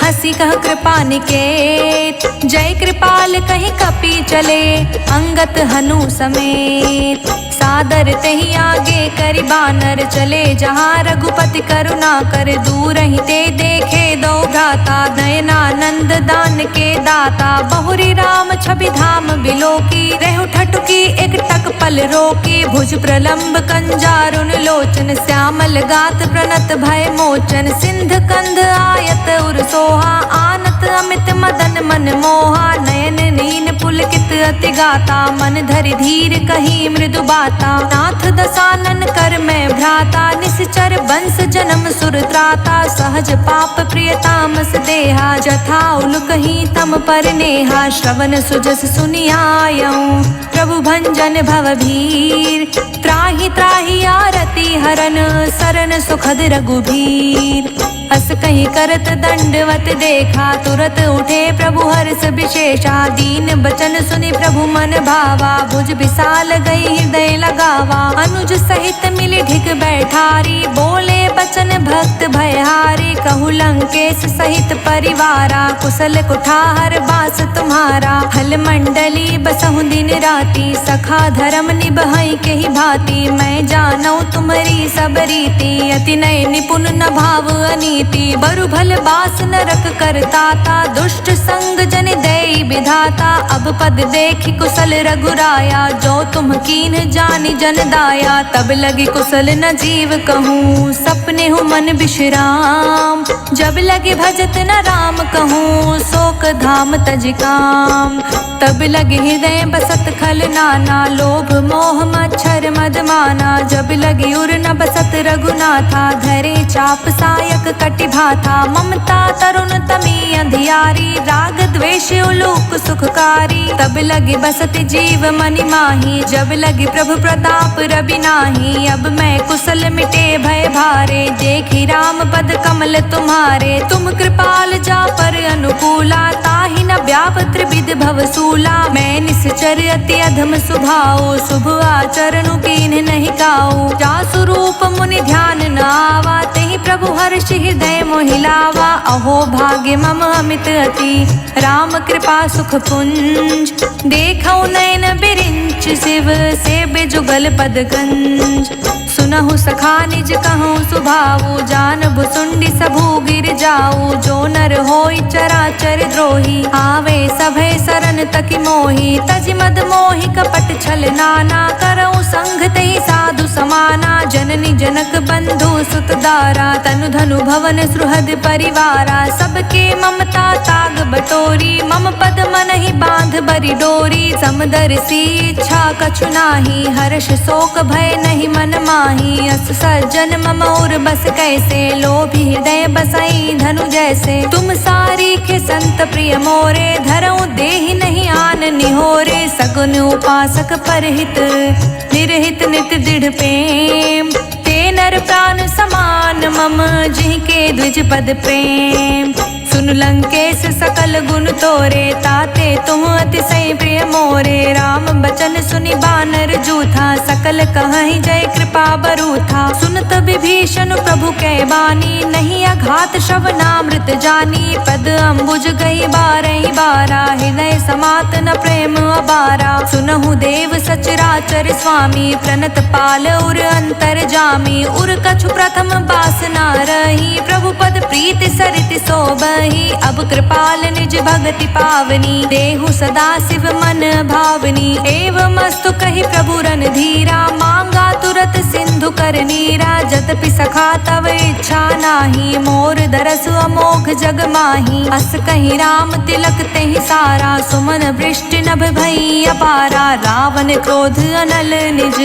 हंसी कह कृपा निकेत। जय कृपाल कहि कपि चले, अंगत हनु समेत। सादर तेहि आगे करि बानर चले, जहाँ रघुपति करुणा कर। दूर ही ते देखे दो भ्राता, नयनानंद दान के दाता। बहुरी राम छवि धाम बिलोकी, रेहु ठठुकी एक टक पल रोकी। भुज प्रलंब कंजारुन लोचन, श्यामल गात प्रणत भय मोचन। सिंध कंध आयत उर सोहा, आनत अमित मदन मन मोहा। नयन नीन पुलकित अति गाता, मन धरि धीर कही मृदु बाता। नाथ दसानन कर मैं भ्राता, निश्चर बंस जन्म सुर त्राता। सहज पाप प्रिय तामस देहा, जथा उलुक ही तम पर नेहा। श्रवण सुजस सुनियायऊं, प्रभु भंजन भव भीर। त्राहि त्राहि आरती हरन, सरन सुखद रघुबीर। अस कहीं करत दंडवत देखा, तुरत उठे प्रभु हर्ष विशेषा। दीन बचन सुनि प्रभु मन भावा, भुज विशाल गई हृदय लगावा। अनुज सहित मिली ढिक बैठारी, बोले बचन भक्त भयहारी। कहु लंकेश सहित परिवारा, कुशल कुठार बास तुम्हारा। हल मंडली बसहु दिन राती, सखा धर्म निभई के ही भांति। मैं जानऊ तुम्हारी सब रीति, अति नय निपुण न भाव अनीति। बरु भल बास नरक करताता, दुष्ट संग जन देई विधाता। अब पद देखि कुशल रघुराया, जो तुम कीन जानि जन दाया। तब लगी कुशल न जीव कहूँ, सपने हूँ मन विश्राम। जब लगे भजत न राम कहूँ, शोक धाम तज काम। तब लगे हृदय बसत खल नाना, लोभ मोह मच्छर मद माना। जब लगी उर न बसत रघुनाथा, धरे चाप सायक कटि भाथा। ममता तरुण तमी अंधियारी, राग द्वेष उलूक सुखकारी। तब लगे बसत जीव मनि माही, जब लगे प्रभु प्रताप रवि नाही। अब मैं कुशल मिटे भय भारे, देखी राम पद कमल तुम्हारे। तुम कृपाल जा पर अनुकूला, ताहि न व्याप त्रिविध भव सूला। मैं निश्चर अति अधम स्वभाव, शुभ आचरणु कीन्ह नहीं काऊ। जासु रूप मुनि ध्यान न आवा, तेहि प्रभु हर्ष हृदय मोहि लावा। अहो भाग्य मम अमित अति, राम कृपा सुख पुंज। देखौ नयन बिरिंच शिव, सेबे जुगल पद गंज। सुनहु सखा निज कहूँ सुभाऊ, जान भुसुंडी सबू गिर जाऊ। जो नर होई चराचर द्रोही, आवे सभय सरन तकि मोही। तज मद मोहि कपट छल नाना, करऊँ संग तेहि साधु समाना। जननी जनक बंधु सुत दारा, तनु धनु भवन सुहृद परिवारा। सबके ममता ताग बटोरी, मम पद मन ही बांध बरी डोरी। समदर्शी इच्छा कछु नाही, हर्ष शोक भय नहीं मन माही। अस सज्जन मम और बस कैसे, लोभी हृदय बसई धनु जैसे। तुम सारी के संत प्रिय मोरे, धरऊँ देहि नहीं आन निहोरे। सगुन उपासक परहित, निरहित नित दृढ़ प्रेम। ते नर प्राण समान मम, जिनके द्विज पद प्रेम। सुन लंकेश सकल गुण तोरे, ताते तुम अतिशय प्रिय मोरे। राम बचन सुनि बानर जूथा, सकल कहीं जय कृपा बरूथा। सुनत विभीषण प्रभु कै बानी, नहीं अघात श्रवणामृत जानी। पद अम्बुज गई बारही बारा, हृदय समात न प्रेम अबारा। सुनहु देव सचराचर स्वामी, प्रणत पाल उर अंतर जामी। उर कछु प्रथम बासना रही, प्रभु पद प्रीति सरित सोबही। ही अब कृपाल निज भगति पावनी, देहु सदा शिव मन भावनी। एवं अस्तु कही प्रभु रन धीरा, मांगा तुरत सिंधु कर नीरा। जतपि सखा तव इच्छा नाही, मोर दरस अमोघ जग माही। अस कहीं राम तिलक तेहि सारा, सुमन वृष्टि नभ भई अपारा। रावण क्रोध अनल निज,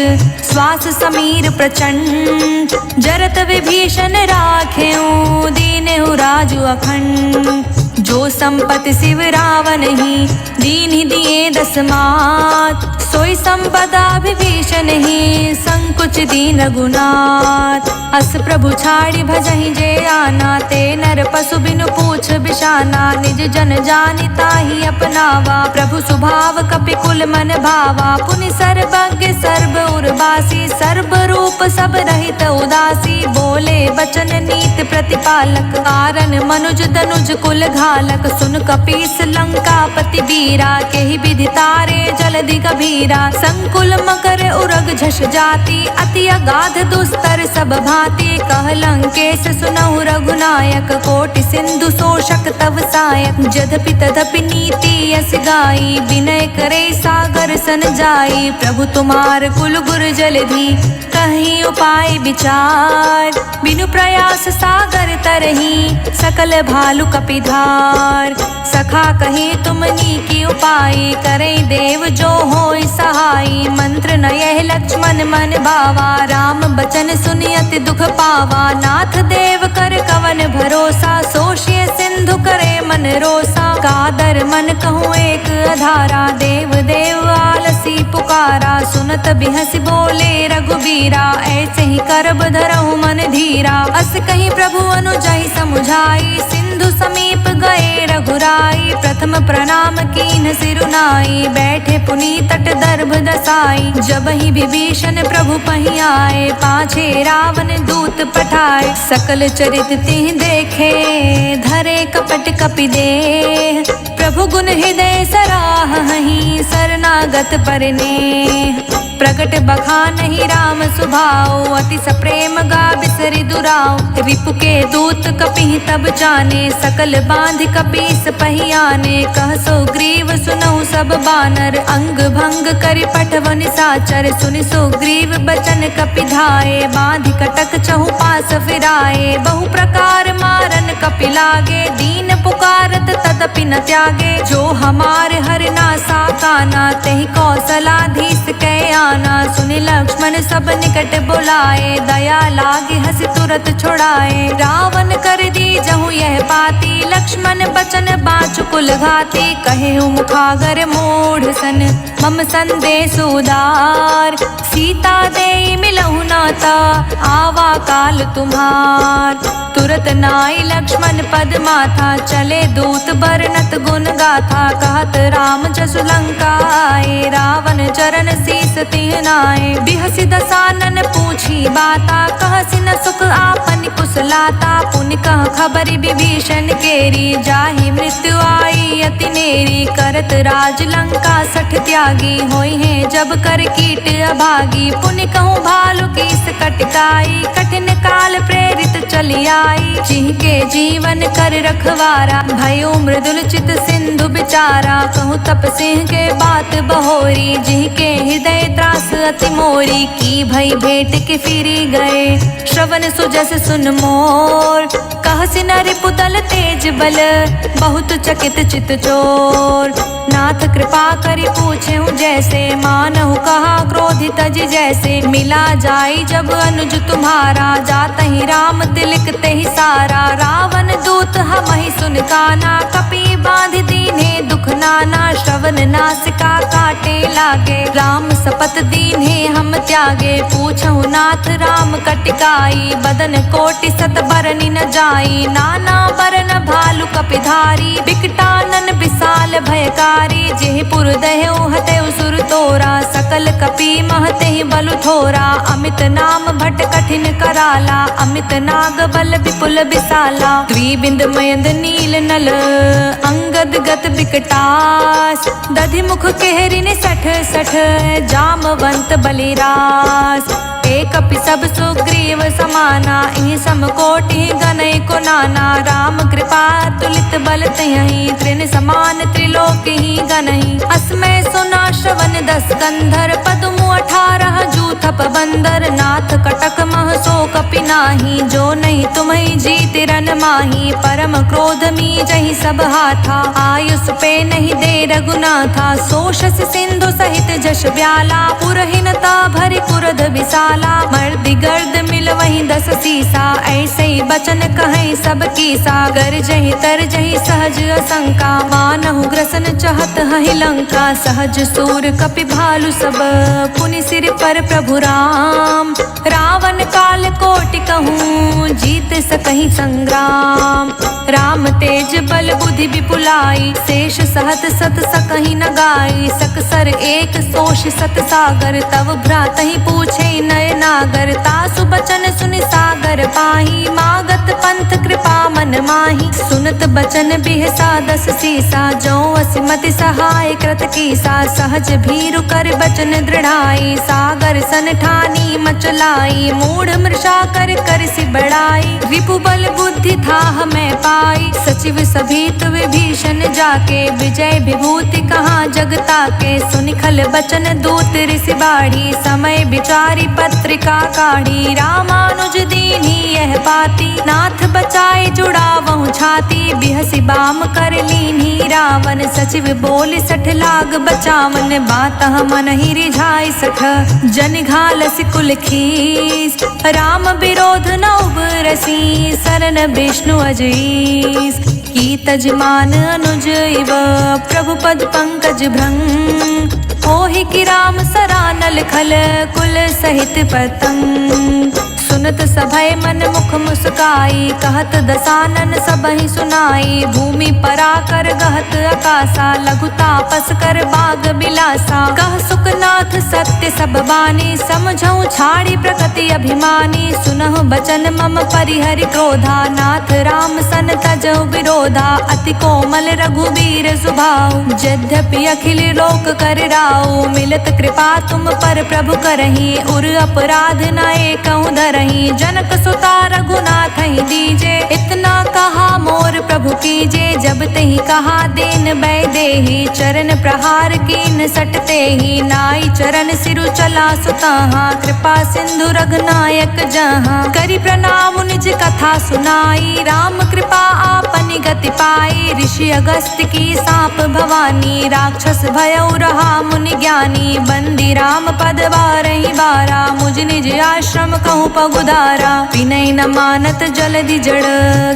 श्वास समीर प्रचंड। जरत विभीषण राखेऊ, दीनेहु राजु अखंड। जो संपत्ति शिव रावण ही, दीन्हि दिए दस मात। सोई संपदा विभीषण ही, संकुच दीन रघुनाथ। अस प्रभु छाड़ी भजहि जे आना, ते नर पशु बिनु पूछ बिशाना। निज जन जानिता ही अपनावा, प्रभु स्वभाव कपि कुल मन भावा। पुनि सर्वज्ञ सर्व उर्वासी, सर्व रूप सब रहित उदासी। बोले बचन नीत प्रतिपालक, कारण मनुज दनुज कुल घालक। सुन कपीस लंकापति वीरा, केहि विधि तारे जलधि गभीरा। संकुल मकर उरग झष जाति, अति अगाध दुस्तर सब भांति। कह लंकेश सुनहु रघुनायक, कोटि सिंधु शोषक तव सायक। जधपि तदपि नीति यस गाई, विनय करे सागर सन जाई। प्रभु तुम्हार कुल गुर जलधि, कहीं उपाय विचार। बिनु प्रयास सागर तरही, सकल भालु कपिधार। सखा कहीं तुमनी की उपाय, करे देव जो होय सहाय। मंत्र न यह लक्ष्मण मन भावा, राम बचन सुनि अति दुख पावा। नाथ देव कर कवन भरोसा, सोषिय सिंधु करे मन रोसा। कादर मन कहूँ एक अधारा, देव देव आलसी पुकारा। सुनत बिहसि बोले रघुबीरा, ऐसे ही करब धरहु मन धीरा। अस कहीं प्रभु अनुजहि समुझाई, सिंधु समीप गए रघुराई। प्रथम प्रणाम कीन सिरुनाई, बैठे पुनि तट दर्भ दसाई। जब ही विभीषण प्रभु पहि आए, पाछे रावण दूत पठाए। सकल चरित तिहि देखे, धरे कपट कपि देह। प्रभु गुण हृदय सराहहि, शरणागत परनेह। प्रगट बखानहि राम सुभाऊ, अति सप्रेम गा बिसरि दुराऊ। रिपु के दूत कपिहि तब जाने, सकल बांधि कपीस पहि आने। कह सुग्रीव सुनहु सब बानर, अंग भंग करि पठव निसाचर। सुनि सुग्रीव बचन कपि धाये, बांधि कटक चहु पास फिराए। बहु प्रकार मारन कपि लागे, दीन पुकारत तदपि न त्यागे। जो हमार हरना साकाना, तेहि कौशलाधीश कै आना। सुनि लक्ष्मण सब निकट बुलाए, दया लागे हंसी तुरत छुड़ाए। रावण कर दी जहु यह बाती, लक्ष्मण बचन बाँचु कुल घाती। कहे मुखागर मूढ़ सन, मम संदेश उदार। सीता दे मिलहु नाता, आवा काल तुम्हार। तुरत नाई लक्ष्मण पद माथा, चले दूत बरनत गुण गाथा। कहत राम जसु लंका आए, रावण चरण शीस तिह नाए। बिहसि दसानन पूछी बाता, कहसि न सुख आपन कुशलाता। पुनि कह खबरि विभीषण केरी, जाहि मृत्यु आई अति नेरी। करत राज लंका सठ त्यागी, होई है जब कर कीट अभागी। पुनि कहूँ भालु कीस कटकाई, कठिन काल प्रेरित चली आई। जिनके जीवन कर रखवारा, भयो मृदुल चित सिंधु बिचारा। कहूँ तप सिंह के बात बहोरी, जिनके हृदय त्रास अति मोरी। की भई भेंट के फिरी गए, श्रवण सुजस सुन मोर। कहसि न रिपुदल तेज बल, बहुत चकित चित चोर। नाथ कृपा करि पूछेहु जैसे, मानहु कहा क्रोधित तज जैसे। मिला जाई जब अनुज तुम्हारा, जातहि राम तिलक तेहि सारा। रावण दूत हमहि सुन काना, कपि बांध दीन्हे दुख नाना। श्रवण नासिका काटे लागे, राम सपत दीन्हे हम त्यागे। पूछहु नाथ राम कटिकाई, बदन कोटि सत बरनि न जाई। नाना बरन भालु कपिधारी, बिकटानन विशाल भयकारी। जेहि पुर दहेउ हतेउ सुर तोरा, सकल कपि महतेहि बलु थोरा। अमित नाम भट कठिन कराला, अमित नाग बल विपुल विशाला। द्विबिंद मयंद नील नल, अंगद गत बिकटास। दधि मुख केहरिनि सठ सठ, जामवंत बलिरास। एक सब सुग्रीव समाना, इहि समकोटि गनय को नाना। राम कृपा कृपा तुलित बल तयहि, त्रिन समान त्रिलोक ही गनहि। अस्मै सुना श्रवण 10 कंधर, पद्मु 18 जूथप बंदर। नाथ कटक मह सो कपि नाही, जो नहीं तुम्हि जीत रन माही। परम क्रोध मीजहि सब हाथा, आयुष पे नहीं दे रघुनाथा। सोषस सिंधु सहित जश ब्याला, पुरहीनता भरि कुरध विशाला। मर्दि गर्द मिल वहीं 10 सीसा, ऐसे ही बचन कहें सब कीसा। गरजहि तरजहि सहज असंका, मानहु ग्रसन चहत हहि लंका। सहज सूर कपि भालु सब, पुनि सिर पर प्रभु राम। रावण काल कोटि कहूँ, जीत सकहि संग्राम। राम तेज बल बुद्धि विपुलाई, शेष सहत सत सकहि न गाई। सकसर एक सोष सत सागर, तव भ्रातहि पूछे नय नागर। तासु बचन सुनि सागर पाही, मागत पंथ कृपा मन माही। सुनत बचन बिहसा 10 सीसा, जो असिमति सहाय कृत कीसा। सहज भीरु कर बचन दृढ़ाई, सागर सन ठानी मचलाई। मूढ़ मृषा कर कर सि बढ़ाई, रिपु बल बुद्धि थाह मैं पाई। सचिव सभीत विभीषण जाके, विजय विभूति कहाँ जगता के। सुनि खल बचन दूत ऋषि बाढ़ी, समय विचारी पत्रिका काढ़ी। रामानुज दीन्ही यह पाती, नाथ बचाए जुड़ावहु छाती। बिहसि बाम कर लीन्ही रावण, सचिव बोल 60 लाग बचावन। बातह मन ही रिझाई सठ, जन घालसि कुल खीस। राम विरोध न उबरसी, सरन विष्णु अजईस। की तजमान अनुज इव, प्रभु पद पंकज भृंग। होहि कि राम सरानल खल, कुल सहित पतंग। सुनत सभय मन मुख मुस्काई, कहत दसानन सबहि सुनाई। भूमि पराकर गहत आकाशा, लघु तापस कर बाग बिलासा। कह सुखनाथ सत्य सब बानी, समझऊँ छाड़ी प्रकृति अभिमानी। सुनहु बचन मम परिहरि क्रोधा, नाथ राम सन तजहु विरोधा। अति कोमल रघुबीर सुभाऊ, यद्यपि अखिल लोक कर राऊ। मिलत कृपा तुम पर प्रभु करही, उर अपराध न एकहु धरही। जनक सुता रघुनाथ ही दीजे, इतना कहा मोर प्रभु कीजे। जब तही कहा दीन बै देहि, चरण प्रहार कीन सटते ही। नाई चरण सिरु चला सुताहा, कृपा सिंधु रघुनायक जहाँ। करि प्रणाम निज कथा सुनाई, राम कृपा आपनि गति पाई। ऋषि अगस्त्य की साप भवानी, राक्षस भयउ रहा मुनि ज्ञानी। बंदी राम पद बारहि बारा, मुझ निज आश्रम कहूँ पगुधारा। विनय न मानत जलधि जड़,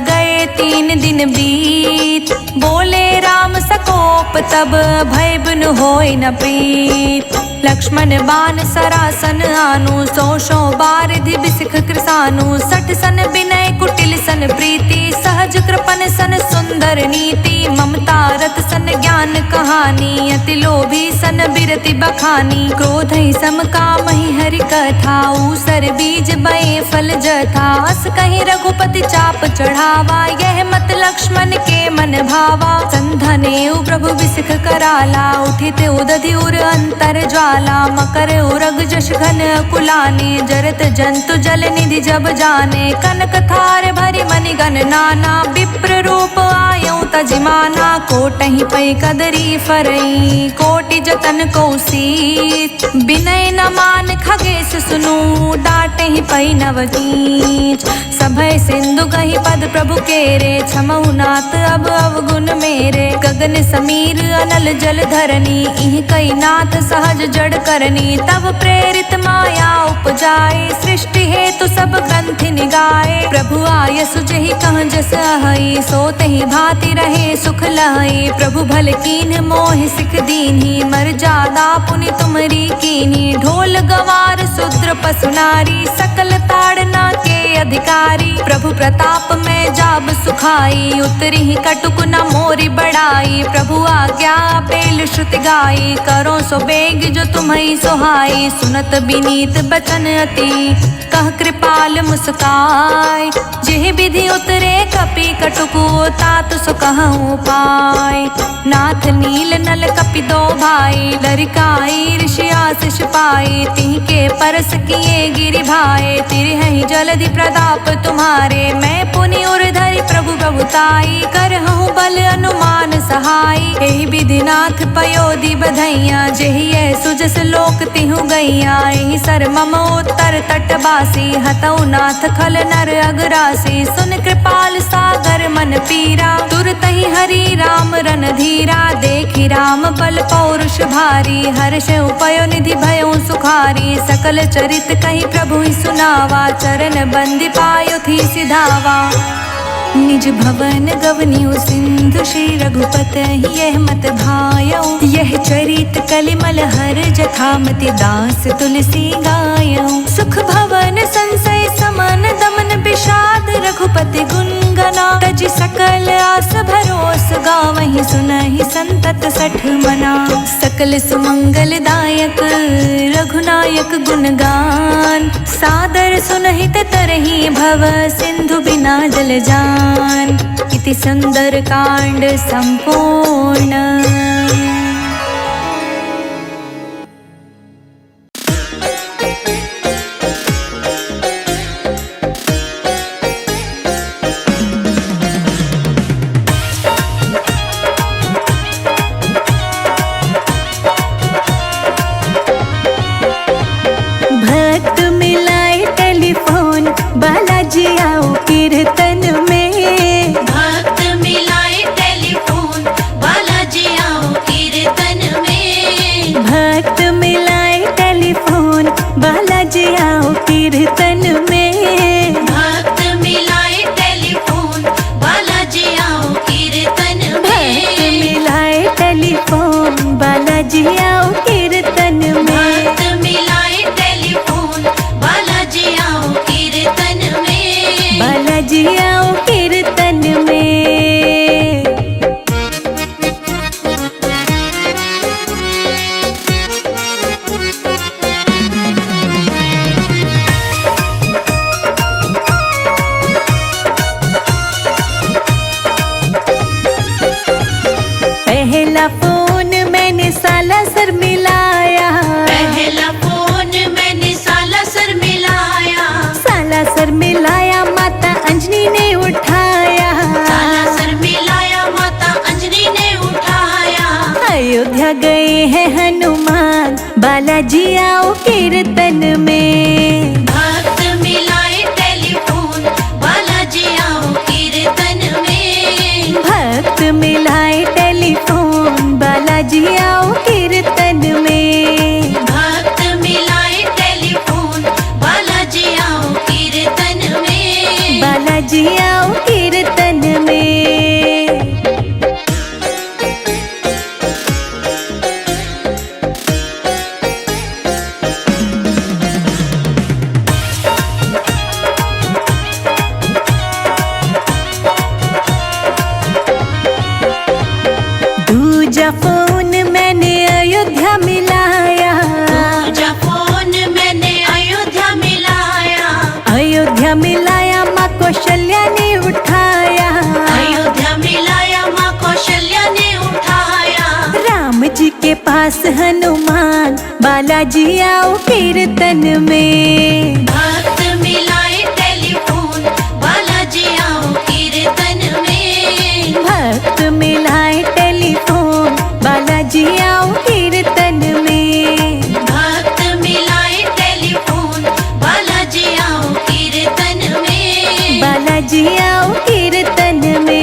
गए 3 दिन बीत। बोले राम सकोप तब, भय बिनु होय न प्रीत। लक्ष्मण बाण सरासन आनु, 100 बारिधि बिसिख कृसानु। 60 सन विनय कुटिल सन प्रीति, सहज कृपन सन सुंदर नीति। ममता रत सन ज्ञान कहानी, अति लोभी सन बिरति बखानी। क्रोध ही सम काम ही हरि कथा, ऊसर बीज बये फल जथा। अस कहीं रघुपति चाप चढ़ावा, यह मत लक्ष्मण के मन भावा। संधनेउ प्रभु बिसिख कराला, उठित उदधि उर अंतर ज्वाला। मकर उरग जश घन कुलाने, जरत जंतु जल निधि जब जाने। कनक थार भरि मनि गण नाना, विप्र रूप आयऊ तजिमाना। कोटहि पै कदरी फरई, कोटि जतन कौसीत। विनय न मान खगेश सुनु, डांटहि पै नवनीत। सभय सिंधु कहि पद प्रभु केरे, क्षमहु नाथ अब अवगुण मेरे। गगन समीर अनल जल धरनी, इहि कई नाथ सहज जड़ करनी। तब प्रेरित माया उपजाए, सृष्टि हेतु सब ग्रंथि निगाए। प्रभु आय सुजहि कह जस अहै, सो तहि भांति रहे सुख लहै। प्रभु भल कीन्ह मोहि सिख दीन्ही, मर जादा पुनि तुमरी कीन्ही। ढोल गवार शूद्र पशु नारी, सकल ताड़ना के अधिकारी। प्रभु प्रताप में जाब सुखाई, उतरी कटुक न मोरी बढ़ाई। प्रभु आज्ञा पेल श्रुति गाई, करो सो बेग जो तुम्हि सोहाई। सुनत बिनीत बचन अति, कह कृपाल मुस्काय। जेहि विधि उतरे कपि कटुकु, तात सो कहूँ पाय। नाथ नील नल कपि दो भाई, लरिकाई ऋषि आशीष पाई। तिहि के परस किए गिरि भाई, तिरहि जलधि प्रताप तुम्हारे। मैं पुनि उर धरि प्रभु प्रभुताई, करहु बल अनुमान सहाई। एहि विधिनाथ पयोधि बधैया, जेहि सुजस लोक तिहु गैया। एहि सर मम उत्तर तटवासी, हतौ नाथ खल नर अगरासी। सुन कृपाल सागर मन पीरा, तुरतहि हरि राम रणधीरा। देखि राम बल पौरुष भारी, हर्षउ पयोनिधि भयउ सुखारी। सकल चरित कहि प्रभु सुनावा, चरण बंदी पायो थी सिधावा। निज भवन गवनियो सिंधु, श्री रघुपति यह मत भायौ। यह चरित कलिमल हर जथामति, दास तुलसी गायौ। सुख भवन संसय समन दमन, विषाद रघुपति गुण गना। तज सकल आस भरोस, गावहि सुनहि संतत सठ मना। सकल सुमंगल दायक रघुनायक गुणगान, सादर सुनहित तरहि भव सिंधु बिना जल जान। इति सुंदर कांड संपूर्ण। भक्त मिलाए टेलीफोन, बालाजी आओ कीर्तन में। भक्त मिलाए टेलीफोन, बालाजी आओ कीर्तन में। भक्त मिलाए टेलीफोन, बालाजी आओ कीर्तन में। भक्त मिलाए टेलीफोन, बालाजी आओ कीर्तन में। भक्त मिलाए टेलीफोन, बालाजी आओ कीर्तन में। भक्त मिलाए टेलीफोन, बालाजी आओ कीर्तन में। बालाजी आओ कीर्तन में। पहला फोन मैंने सालासर मिलाया। पहला फोन मैंने सालासर मिलाया। सालासर मिलाया, माता अंजनी ने उठाया। सालासर मिलाया, माता अंजनी ने उठाया। अयोध्या गए हैं हनुमान, बालाजी आओ कीर्तन में। भक्त मिलाए टेलीफोन, बालाजी आओ कीर्तन में। भक्त मिलाए टेलीफोन, बालाजी आओ कीर्तन में। भक्त मिलाए टेलीफोन, बालाजी आओ कीर्तन में। बालाजी आओ कीर्तन में। दूजा फोन मैंने अयोध्या मिलाया। दूजा फोन मैंने अयोध्या मिलाया। अयोध्या मिलाया, माँ कौशल्या ने उठाया। अयोध्या मिलाया, माँ कौशल्या ने उठाया। राम जी के पास हनुमान, बालाजी आओ कीर्तन में। भक्त मिलाए टेलीफोन, बालाजी आओ कीर्तन में। भक्त मिलाए टेलीफोन, बालाजी आओ कीर्तन में। भक्त मिलाए टेलीफोन, बालाजी आओ कीर्तन में। बालाजी आओ कीर्तन में।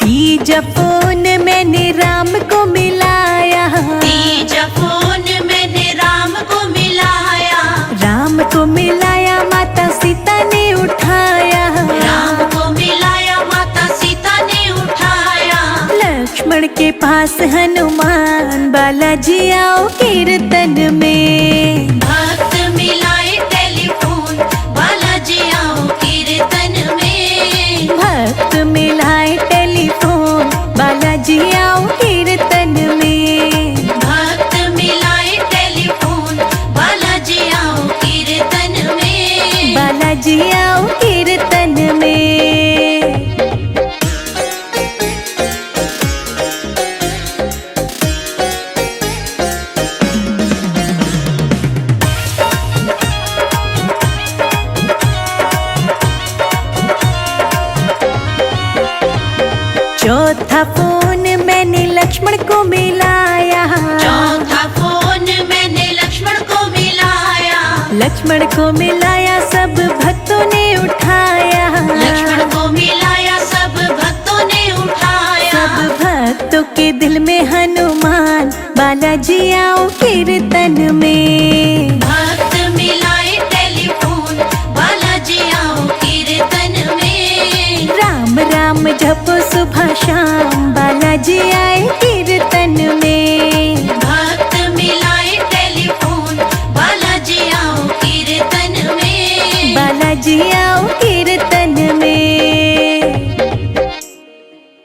तीजा फोन मैंने राम को मिलाया। तीजा फोन मैंने राम को मिलाया। राम को मिलाया, माता सीता ने उठाया। राम को मिलाया, माता सीता ने उठाया। लक्ष्मण के पास हनुमान, बालाजी आओ कीर्तन में। भक्त मिलाए टेलीफोन, बालाजी आओ कीर्तन में। भक्त मिलाए टेलीफोन, बालाजी आओ कीर्तन में। भक्त मिलाए टेलीफोन, बालाजी आओ कीर्तन में। बालाजी आओ कीर्तन चौथा फोन मैंने लक्ष्मण को मिलाया, चौथा फोन मैंने लक्ष्मण को मिलाया, लक्ष्मण को मिलाया सब भक्तों ने उठाया, लक्ष्मण को मिलाया सब भक्तों ने उठाया। सब भक्तों के दिल में हनुमान, बालाजी आओ कीर्तन में। भक्त मिलाए टेलीफोन, बालाजी आओ कीर्तन में। राम राम जपो सुबह शाम, बालाजी आए कीर्तन में। भक्त मिलाए टेलीफोन, बालाजी आओ कीर्तन में। बालाजी आओ